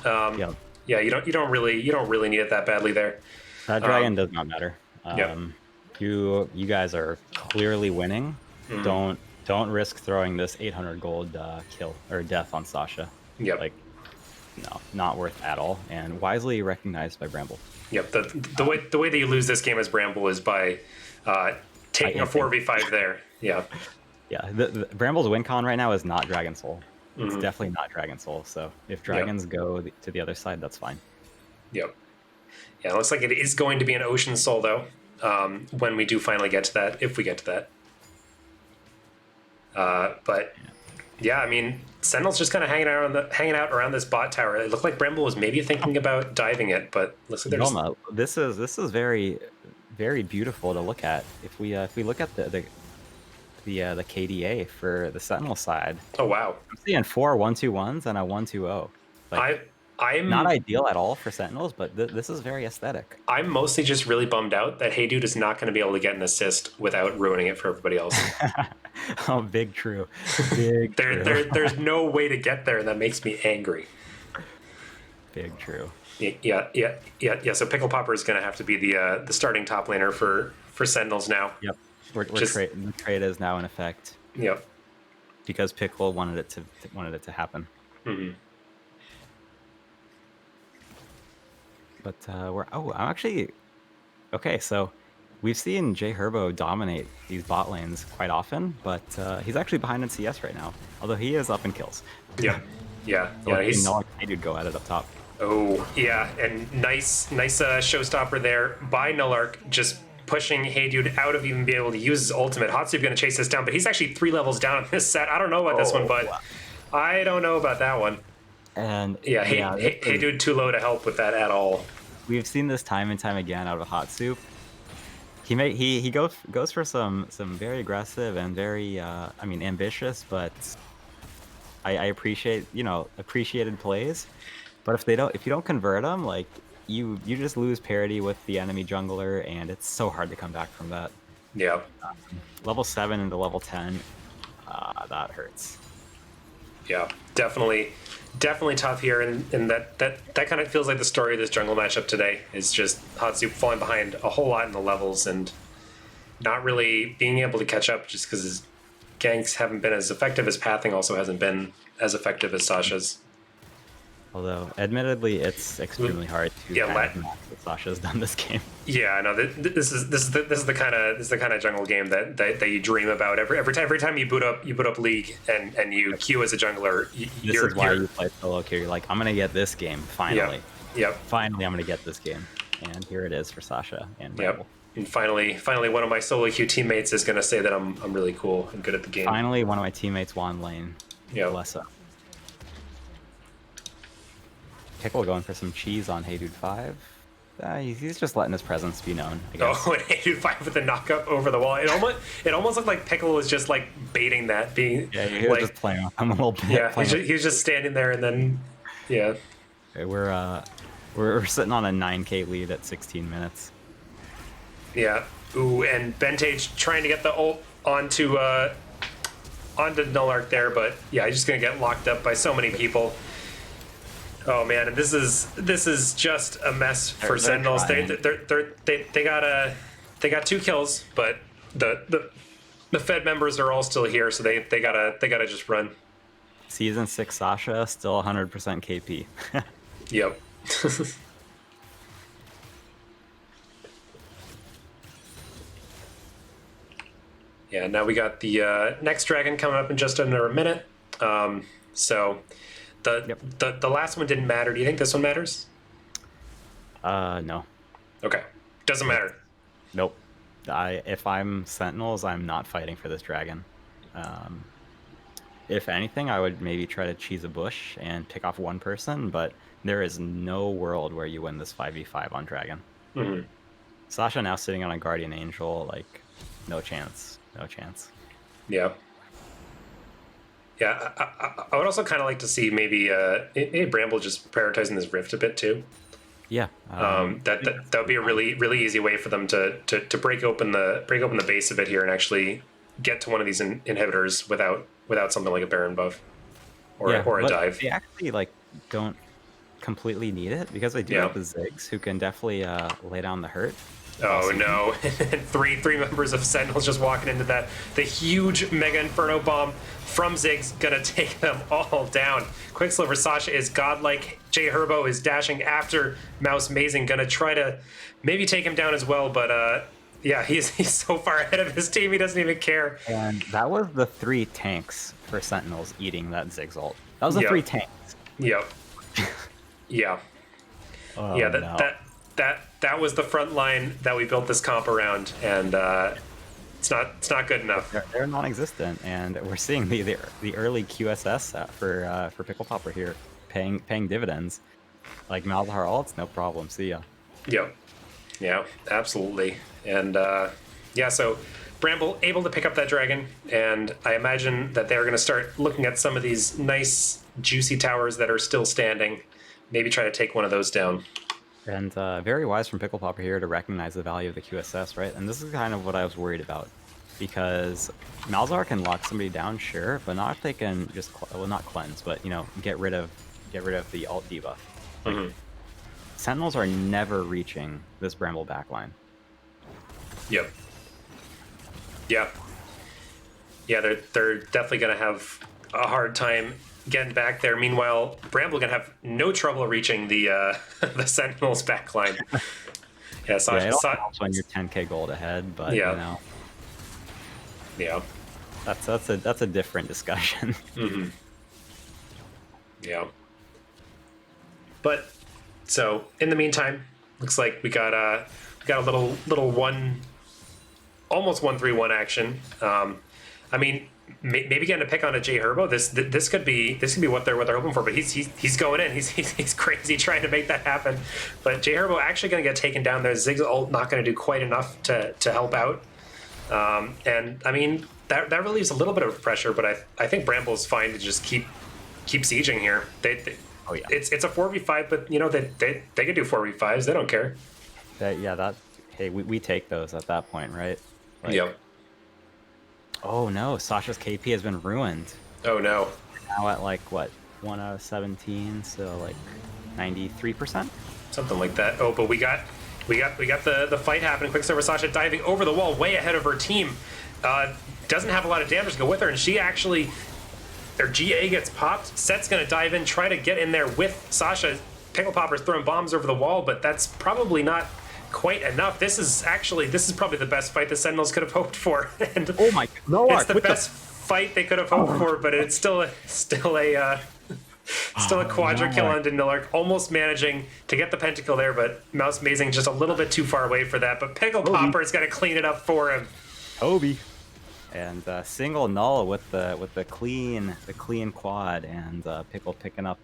Yep. Yeah, you don't really need it that badly there. That dragon does not matter. Yep. You guys are clearly winning. Mm-hmm. Don't risk throwing this 800 gold kill or death on Sasha. Yep. Like, no, not worth at all, and wisely recognized by Bramble. Yep. The way that you lose this game as Bramble is by taking a 4v5 there. Yeah. Yeah. The Bramble's win con right now is not Dragon Soul. It's Mm-hmm. definitely not Dragon Soul. So if dragons go to the other side, that's fine. Yep. Yeah, it looks like it is going to be an Ocean Soul though. When we do finally get to that, if we get to that. But yeah, I mean, Sentinel's just kind of hanging out around this bot tower. It looked like Bramble was maybe thinking about diving it, but looks like there's. This is very, very beautiful to look at. If we look at the KDA for the Sentinel side. Oh wow! I'm seeing 4 1-2-1s and a 1-2-0. Like, I'm not ideal at all for Sentinels, but this is very aesthetic. I'm mostly just really bummed out that Hey Dude is not going to be able to get an assist without ruining it for everybody else. Oh, big true. There's no way to get there, and that makes me angry. Big true. Yeah. So Pickle Popper is going to have to be the starting top laner for Sentinels now. Yep. The trade is now in effect. Yep. Because Pickle wanted it to happen. Mm-hmm. But I'm actually okay. So we've seen Jay Herbo dominate these bot lanes quite often, but he's actually behind in CS right now. Although he is up in kills. Yeah. So he's no dude go at it up top. Oh yeah, and nice showstopper there by Nulark, just pushing Hey Dude out of even being able to use his ultimate. Hatsup going to chase this down, but he's actually 3 levels down on this set. I don't know about this one, but I don't know about that one. And Hey Dude too low to help with that at all. We've seen this time and time again out of Hatsup. He goes for some very aggressive and very ambitious, but I appreciate appreciated plays. But if you don't convert them, like you just lose parity with the enemy jungler, and it's so hard to come back from that. Yeah. Level 7 into level 10, that hurts. Yeah, definitely tough here, and that kind of feels like the story of this jungle matchup today is just Hatsu falling behind a whole lot in the levels and not really being able to catch up just because his ganks haven't been as effective. His pathing also hasn't been as effective as Sasha's. Although, admittedly, it's extremely hard to Yeah, match what Sasha's done this game. Yeah, I know. This is the kind of jungle game that you dream about every time you boot up League and you queue as a jungler. This is why you play solo queue. You're like, I'm gonna get this game finally. Yep. Finally, I'm gonna get this game, and here it is for Sasha and Bramble. Yep. And finally, one of my solo queue teammates is gonna say that I'm really cool and good at the game. Finally, one of my teammates won lane. Yeah. Bless up. Pickle going for some cheese on Hey Dude 5. He's just letting his presence be known, I guess. Oh, and Hey Dude 5 with the knockup over the wall. It almost looked like Pickle was just like baiting that, being he was just playing with him a little bit. Yeah, he was just standing there, and then yeah. Okay, we're sitting on a 9K lead at 16 minutes. Yeah. Ooh, and Bentage trying to get the ult onto Nullark there, but yeah, he's just gonna get locked up by so many people. Oh man, and this is just a mess for Sentinels. They got 2 kills, but the Fed members are all still here, so they gotta just run. Season 6 Sasha still 100% KP. Yep. Yeah, now we got the next dragon coming up in just under a minute. So the last one didn't matter. Do you think this one matters? No. Okay. Doesn't matter. Nope. If I'm Sentinels, I'm not fighting for this dragon. If anything, I would maybe try to cheese a bush and pick off one person, but there is no world where you win this 5v5 on dragon. Mm-hmm. Sasha now sitting on a guardian angel, like, no chance. No chance. Yeah. Yeah, I would also kind of like to see maybe Bramble just prioritizing this rift a bit too. Yeah. That would be a really easy way for them to break open the base of it here and actually get to one of these inhibitors without something like a Baron buff or a dive. They actually don't completely need it because they do have the Ziggs who can definitely lay down the hurt. Oh no! three members of Sentinels just walking into that. The huge Mega Inferno bomb from Ziggs gonna take them all down. Quicksilver Sasha is godlike. Jay Herbo is dashing after Mouse Mazing, gonna try to maybe take him down as well. But yeah, he's so far ahead of his team, he doesn't even care. And that was the 3 tanks for Sentinels eating that Ziggs ult. That was the 3 tanks. Yep. Yeah. Oh, yeah. No. That was the front line that we built this comp around, and it's not good enough. They're non-existent, and we're seeing the early QSS for Pickle Popper here paying dividends. Like Malzahar ults, no problem. See ya. Yep. Yeah, absolutely. And yeah, so Bramble able to pick up that dragon, and I imagine that they're going to start looking at some of these nice juicy towers that are still standing. Maybe try to take one of those down. And very wise from Pickle Popper here to recognize the value of the QSS, right? And this is kind of what I was worried about, because Malzahar can lock somebody down, sure, but not if they can just not cleanse, but get rid of the alt debuff. Mm-hmm. Sentinels are never reaching this Bramble backline. Yep. Yeah. Yeah, they're definitely gonna have a hard time getting back there. Meanwhile, Bramble gonna have no trouble reaching the the Sentinels backline. Yeah, it all helps when you're 10k gold ahead, but yeah. That's a different discussion. Mm-hmm. Yeah. But so in the meantime, looks like we got a little almost 1-3-1 action. I mean, maybe getting a pick on a Jay Herbo. This could be what they're hoping for. But he's going in. He's crazy trying to make that happen. But Jay Herbo actually going to get taken down there. Ziggs ult not going to do quite enough to help out. And I mean that relieves a little bit of pressure. But I think Bramble's fine to just keep sieging here. Oh yeah. it's a 4v5, but you know they can do 4v5s. They don't care. Hey, we take those at that point, right? Like, Yep. oh no, Sasha's KP has been ruined. Oh no. Now at like what, 1 out of 17, so like 93%. Something like that. Oh, but we got the fight happening. Quicksilver Sasha diving over the wall, way ahead of her team. Doesn't have a lot of damage to go with her, and she actually, their GA gets popped. Set's gonna dive in, try to get in there with Sasha. Pickle Popper's throwing bombs over the wall, but that's probably not quite enough. This is probably the best fight the Sentinels could have hoped for. And Oh my god, it's the best fight they could have hoped for, but it's still a quadra kill onto Nillark, almost managing to get the pentakill there, but Mouse Mazing just a little bit too far away for that. But Pickle Popper's got to clean it up for him. Toby. And single null with the clean quad, and Pickle picking up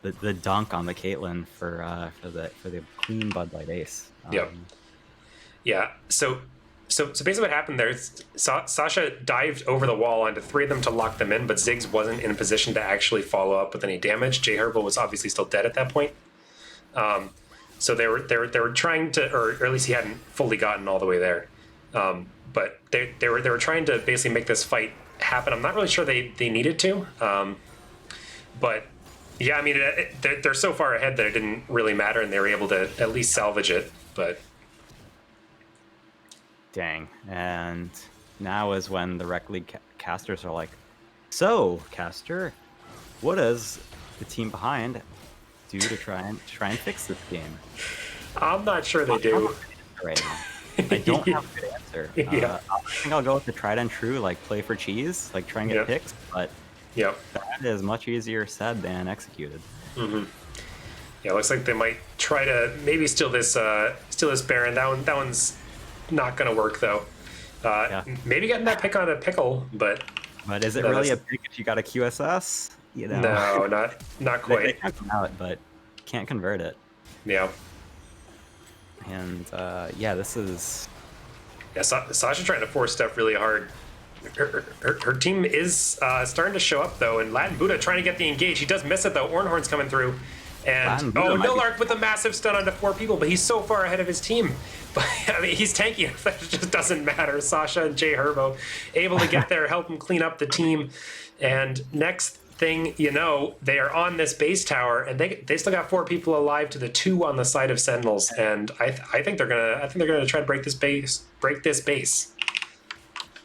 the dunk on the Caitlyn for the clean Bud Light ace. Yep. Yeah. So basically what happened there is Sasha dived over the wall onto 3 of them to lock them in, but Ziggs wasn't in a position to actually follow up with any damage. Jay Herbo was obviously still dead at that point. So they were trying to, or at least he hadn't fully gotten all the way there. But they were trying to basically make this fight happen. I'm not really sure they needed to. But yeah, I mean, they're so far ahead that it didn't really matter, and they were able to at least salvage it. But dang. And now is when the Rec League casters are like, so caster, what does the team behind do to try and fix this game? I'm not sure they do right now. I don't have a good answer. Yeah. I think I'll go with the tried and true, like play for cheese, like try and get picks, but that is much easier said than executed. Mm-hmm. Yeah, it looks like they might try to maybe steal this Baron. That one's not going to work though. Maybe getting that pick on a Pickle, but is it really a pick if you got a QSS? You know? No, not quite. They can't come out, but can't convert it. Yeah. And this is. Yeah, Sasha trying to force stuff really hard. Her team is starting to show up though, and Latin Buddha trying to get the engage. He does miss it though. Ornhorn's coming through, and Nillark with a massive stun onto 4 people, but he's so far ahead of his team. But I mean, he's tanky enough that it just doesn't matter. Sasha and Jay Herbo able to get there, help him clean up the team, and next thing you know, they are on this base tower, and they still got 4 people alive to the 2 on the side of Sentinels, and I think they're gonna try to break this base.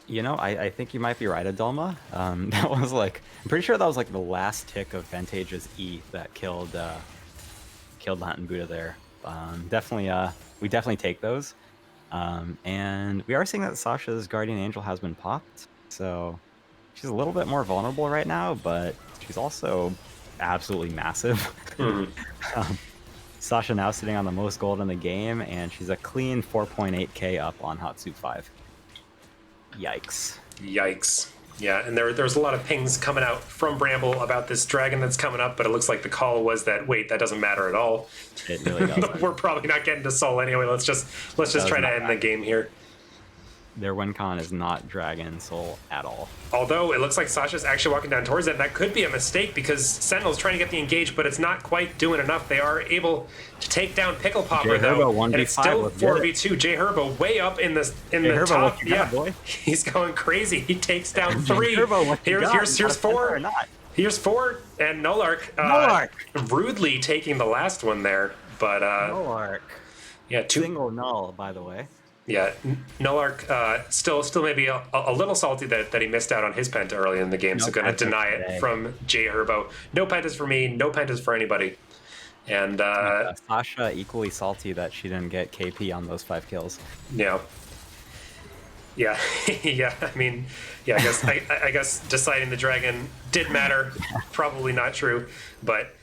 You know, I think you might be right, Adalma. That was like, I'm pretty sure that was like the last tick of Vantage's E that killed Latin Buddha there. We definitely take those. And we are seeing that Sasha's Guardian Angel has been popped, so she's a little bit more vulnerable right now, but she's also absolutely massive. Mm-hmm. Sasha now sitting on the most gold in the game, and she's a clean 4.8k up on Hot Soup 5. Yikes. Yeah, and there was a lot of pings coming out from Bramble about this dragon that's coming up, but it looks like the call was that, wait, that doesn't matter at all. It really doesn't. We're probably not getting to Soul anyway. Let's just try to end the game here. Their win con is not Dragon Soul at all. Although it looks like Sasha's actually walking down towards it, and that could be a mistake because Sentinel's trying to get the engage, but it's not quite doing enough. They are able to take down Pickle Popper though, and it's still 4v2. Jay Herbo way up in the top. Yeah, boy. He's going crazy. He takes down 3. Here's 4. Here's 4, and Nillark rudely taking the last one there, but Nillark. Yeah, 2 single null, by the way. Yeah, Nillark still maybe a little salty that he missed out on his penta early in the game, so going to deny it from Jay Herbo. No pentas for me, no pentas for anybody. And Sasha equally salty that she didn't get KP on those 5 kills. Yeah. Yeah, yeah. I mean, yeah. I guess deciding the dragon did matter. Probably not true, but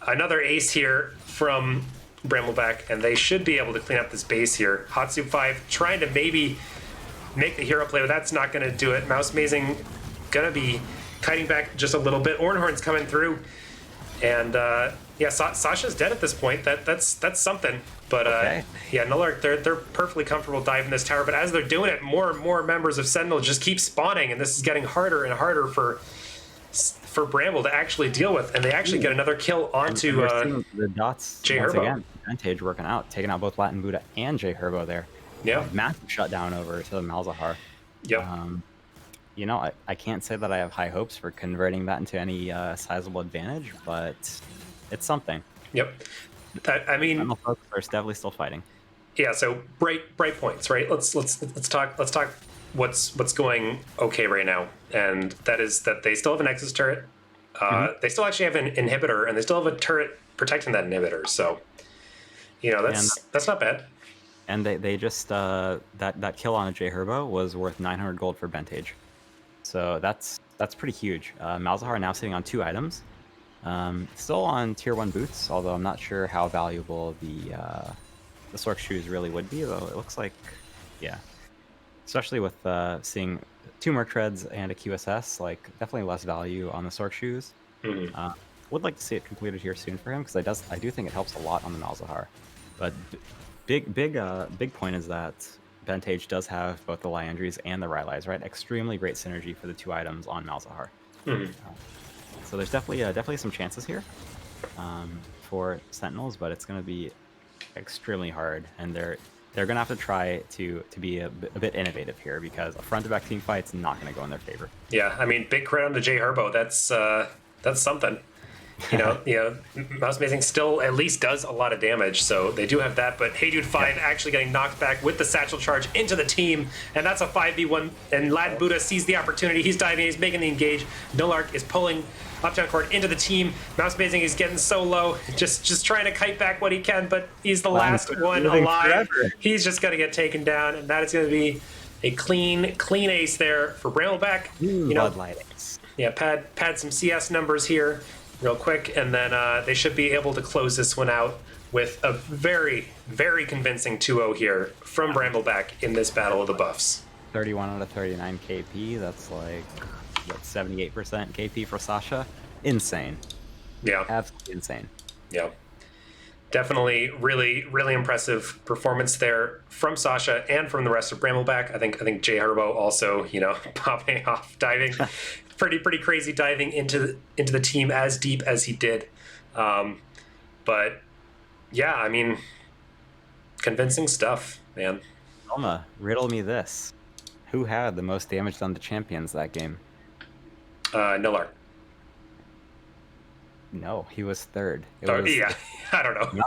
another ace here from Brambleback, and they should be able to clean up this base here. Hot Soup 5 trying to maybe make the hero play, but that's not going to do it. Mouse Mazing gonna be kiting back just a little bit. Ornhorn's coming through, and Sasha's dead at this point. That's something. But yeah, Nillark, they're perfectly comfortable diving this tower. But as they're doing it, more and more members of Sentinel just keep spawning, and this is getting harder and harder for for Bramble to actually deal with, and they actually get another kill onto And we're seeing the dots J once Herbo. again. Vantage working out, taking out both Latin Buddha and J Herbo there. Yeah. Massive shutdown over to the Malzahar. Yep. You know, I can't say that I have high hopes for converting that into any sizable advantage, but it's something. Yep. I mean, folks are definitely still fighting. Yeah. So bright points, right? Let's talk what's going okay right now, and that is that they still have an Nexus turret. They still actually have an inhibitor, and they still have a turret protecting that inhibitor. So, you know, that's not bad. And they just that kill on a J Herbo was worth 900 gold for Bentage. So that's pretty huge. Malzahar now sitting on 2 items. Still on tier 1 boots, although I'm not sure how valuable the Sork shoes really would be, though it looks like, yeah. Especially with seeing 2 Merc Treads and a QSS, like definitely less value on the Sork shoes. Would like to see it completed here soon for him, because I do think it helps a lot on the Malzahar. But big point is that Bentage does have both the Liandries and the Rylais, right? Extremely great synergy for the 2 items on Malzahar. So there's definitely some chances here for Sentinels, but it's going to be extremely hard, and they're going to have to try to be a bit innovative here, because a front-to-back team fight's not going to go in their favor. Yeah, I mean, big credit on to J Herbo. That's something. You know, Mouse Amazing still at least does a lot of damage, so they do have that. But Hey Dude 5 actually getting knocked back with the satchel charge into the team, and that's a 5v1. And Lad Buddha sees the opportunity. He's diving. He's making the engage. Nolark is pulling Uptown Court into the team. Mouse Amazing is getting so low, just trying to kite back what he can, but he's the last one alive. He's just going to get taken down, and that is going to be a clean ace there for Brambleback. You know, yeah, pad some CS numbers here real quick, and then they should be able to close this one out with a very, very convincing 2-0 here from Brambleback in this Battle of the Buffs. 31 out of 39 KP, that's like, what, 78% KP for Sasha? Insane. Yeah. Absolutely insane. Yeah. Definitely really, really impressive performance there from Sasha and from the rest of Brambleback. I think J Herbo also, you know, popping off, diving. Pretty crazy diving into the team as deep as he did. But yeah, I mean, convincing stuff, man. Elma, riddle me this. Who had the most damage done to champions that game? Nolark. No, he was 3rd. Yeah, I don't know.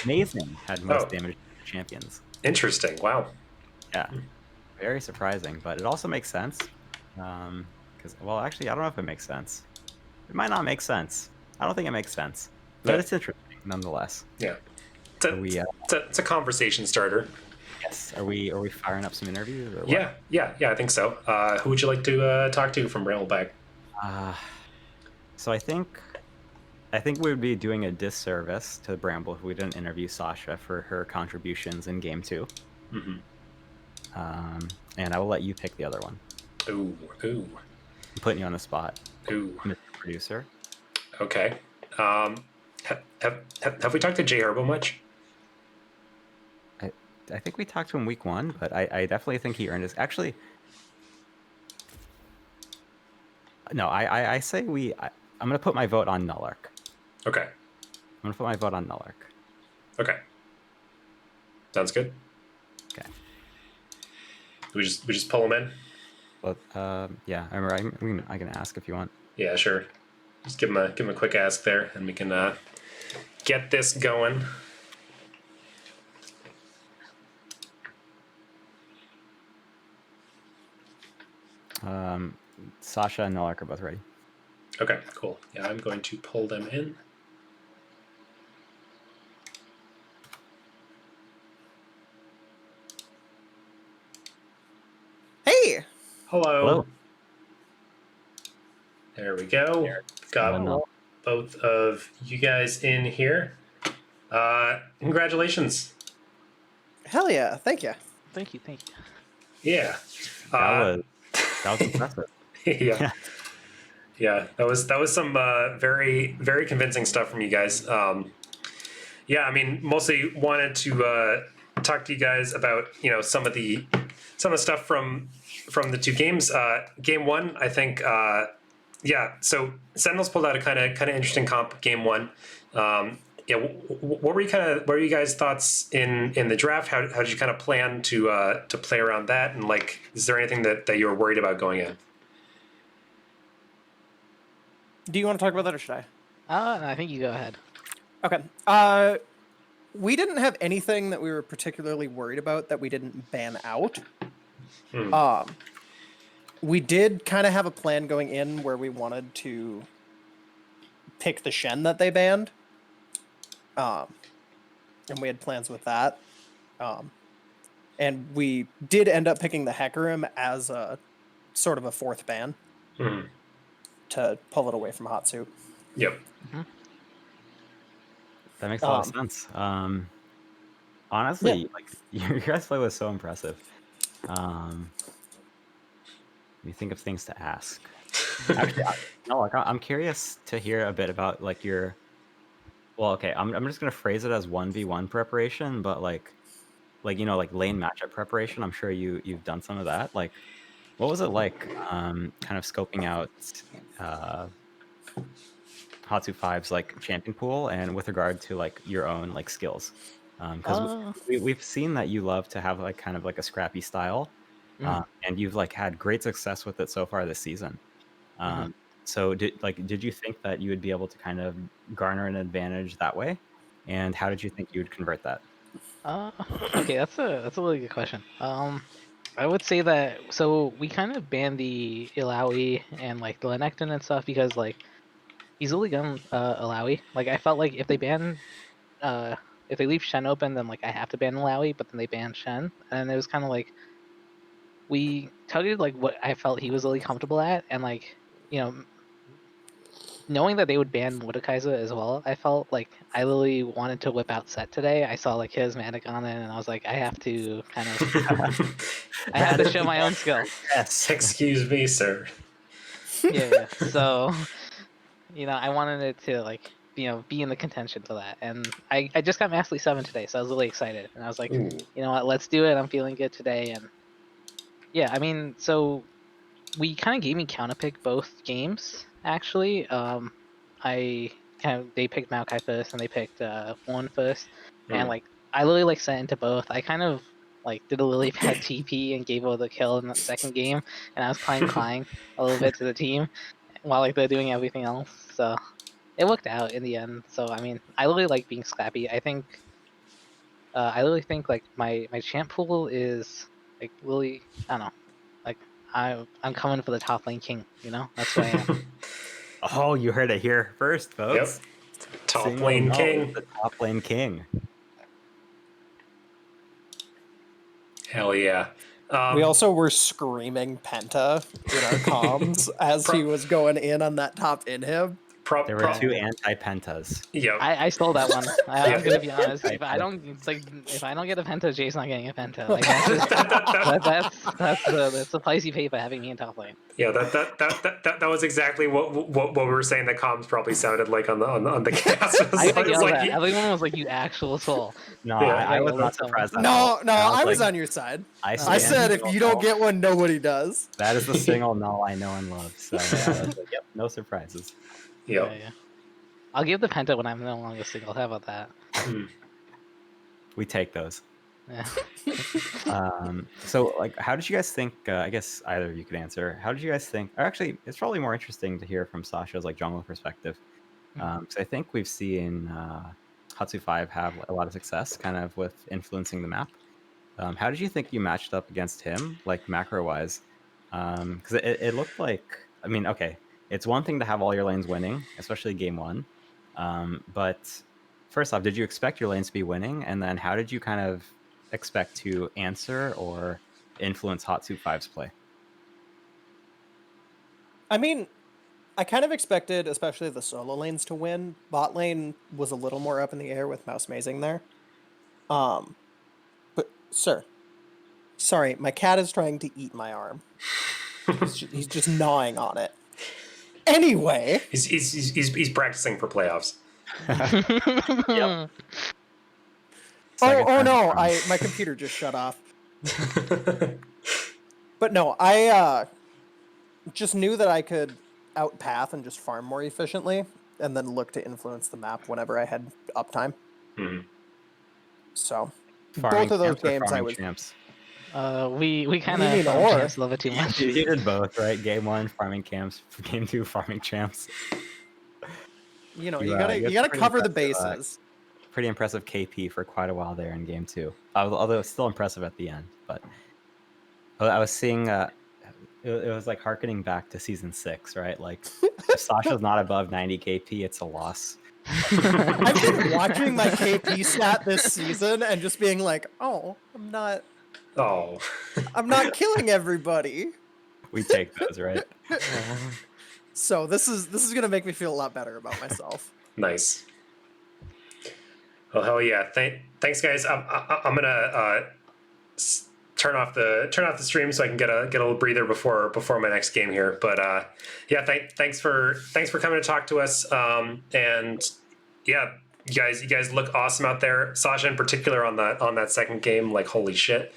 Amazing had most damage to champions. Interesting. Wow. Yeah, very surprising, but it also makes sense. Well, actually, I don't know if it makes sense. It might not make sense. I don't think it makes sense, but it's interesting nonetheless. Yeah, it's a conversation starter. Yes. Are we firing up some interviews? Or what? Yeah. I think so. Who would you like to talk to from Brambleback? So I think we would be doing a disservice to Bramble if we didn't interview Sasha for her contributions in Game 2. And I will let you pick the other one. Ooh. I'm putting you on the spot. Ooh. Mr. Producer. Okay. Have we talked to J Herbo much? I think we talked to him week 1, but I definitely think he earned his. Actually, no. I say I'm gonna put my vote on Nolark. Okay. I'm gonna put my vote on Nolark. Okay. Sounds good. Okay. We just pull him in. Well, yeah. I can ask if you want. Yeah, sure. Just give him a quick ask there, and we can get this going. Sasha and Nolark are both ready. Okay, cool. Yeah, I'm going to pull them in. Hey! Hello. There we go. Got both of you guys in here. Congratulations. Hell yeah, thank you. Thank you. Yeah. That was impressive. Yeah. That was some very, very convincing stuff from you guys. Yeah, I mean, mostly wanted to talk to you guys about, you know, some of the stuff from the 2 games. Game 1, I think Yeah, so Sentinels pulled out a kind of interesting comp game one. Yeah, what were you guys thoughts in the draft? How did you kind of plan to play around that? And like, is there anything that you were worried about going in? Do you want to talk about that or should I? I think you go ahead. Okay. We didn't have anything that we were particularly worried about that we didn't ban out. We did kind of have a plan going in where we wanted to pick the Shen that they banned. And we had plans with that. And we did end up picking the Hecarim as a sort of a fourth ban to pull it away from Hot Soup. Yep. That makes a lot of sense. Honestly, like your guys' play was so impressive. You think of things to ask. Actually, I'm curious to hear a bit about like your. Well, okay, I'm just gonna phrase it as 1v1 preparation, but like like lane matchup preparation. I'm sure you've done some of that. Like, what was it like? Kind of scoping out Hatsu 5's like champion pool, and with regard to like your own like skills, because we've seen that you love to have like kind of like a scrappy style, and you've like had great success with it so far this season. So did you think that you would be able to kind of garner an advantage that way, and how did you think you would convert that? Okay, that's a really good question. I would say that so we kind of banned the Illaoi and like the Lenecton and stuff because like he's only gun Illaoi. Like I felt like if they ban if they leave Shen open, then like I have to ban Illaoi, but then they ban Shen, and it was kind of like we targeted like what I felt he was really comfortable at, and like knowing that they would ban Mordekaiser as well, I felt like I literally wanted to whip out Set today. I saw like charismatic on it, and I was like, I have to kind of, I have to show my own skill. Yes. Excuse me, sir. Yeah. So, I wanted it to like, be in the contention for that, and I just got Mastery 7 today, so I was really excited, and I was like, Ooh. you know what, let's do it. I'm feeling good today, and yeah, I mean, so we kind of gave me counterpick both games actually. They picked Maokai first and they picked Horn first, and like I literally like sent into both. I kind of like did a really bad TP and gave over the kill in the second game, and I was crying a little bit to the team while like they're doing everything else. So it worked out in the end. So I mean, I really like being scrappy. I really think like my champ pool is like really, I don't know, like I'm coming for the top lane king. That's who I am. Oh, you heard it here first, folks. Yep. Top lane king. The top lane king. Hell yeah. We also were screaming Penta in our comms as he was going in on that top inhib. There were two anti-pentas. Yep. I stole that one. I'm gonna be honest. If I don't get a penta, Jay's not getting a penta. Like that's the price you pay for having me in top lane. Yeah, that was exactly what we were saying. The comms probably sounded like on the cast. I yelled that. Everyone was like, "You actual soul." No, yeah, I was not surprised. No, I was on your side. I said if you don't get one, nobody does. That is the single null I know and love. So yeah, I was like, yep, no surprises. Yep. Yeah. I'll give the penta when I'm no longer single. How about that? We take those. Yeah. So, like, how did you guys think? I guess either of you could answer. How did you guys think? Or actually, it's probably more interesting to hear from Sasha's like jungle perspective, because I think we've seen Hatsu 5 have a lot of success, kind of with influencing the map. How did you think you matched up against him, like macro wise? Because it looked like, I mean, okay. It's one thing to have all your lanes winning, especially game one. But first off, did you expect your lanes to be winning? And then how did you kind of expect to answer or influence Hot Soup 5's play? I mean, I kind of expected, especially the solo lanes, to win. Bot lane was a little more up in the air with Mouse Mazing there. But, sir, sorry, my cat is trying to eat my arm. He's just gnawing on it. Anyway, he's practicing for playoffs. Yep. Oh no! My computer just shut off. But no, I just knew that I could out path and just farm more efficiently, and then look to influence the map whenever I had uptime. So Farming both of those champs or games I farming was. champs? We kind What do you of mean, farm or? champs a little bit too much. You did both, right? Game 1, farming champs. Game 2, farming champs. You know, You, you got gotta pretty cover the impressive, bases. Pretty impressive KP for quite a while there in Game 2. Although it's still impressive at the end. But I was seeing, it was like harkening back to Season 6, right? Like, if Sasha's not above 90 KP, it's a loss. I've been watching my KP stat this season and just being like, oh, I'm not killing everybody. We take those, right? So this is gonna make me feel a lot better about myself. Nice. Well, hell yeah! Thanks, guys. I'm gonna turn off the stream so I can get a little breather before my next game here. But yeah, thanks for coming to talk to us. And yeah, you guys look awesome out there. Sasha in particular on that second game, like holy shit.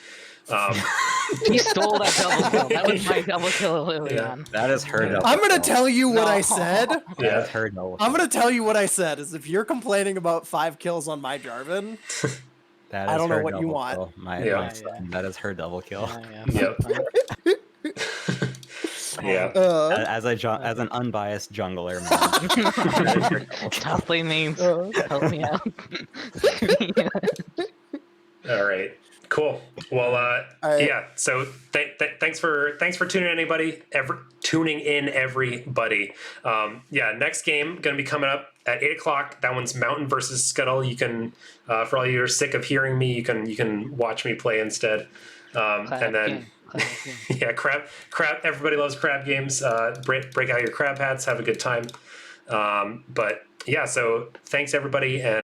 He stole that double kill. That was my double kill early on. That is her double I'm gonna kill. tell you what I No. said. That is her double I'm kill. gonna tell you what I said. Is if you're complaining about 5 kills on my Jarvan, That I is don't know her what you double want. kill. My Yeah. son, that is her double kill. Yeah. Yeah. As an unbiased jungler, man. That is her double kill. Top lane names. Help me out. All right. Cool. Well, right. yeah. So thanks for tuning in, everybody. Yeah. Next game gonna be coming up at 8:00. That one's Mountain versus Scuttle. You can, for all you who are sick of hearing me, you can watch me play instead. And then. Yeah, crab. Everybody loves crab games. Break out your crab hats. Have a good time. But yeah. So thanks everybody, and.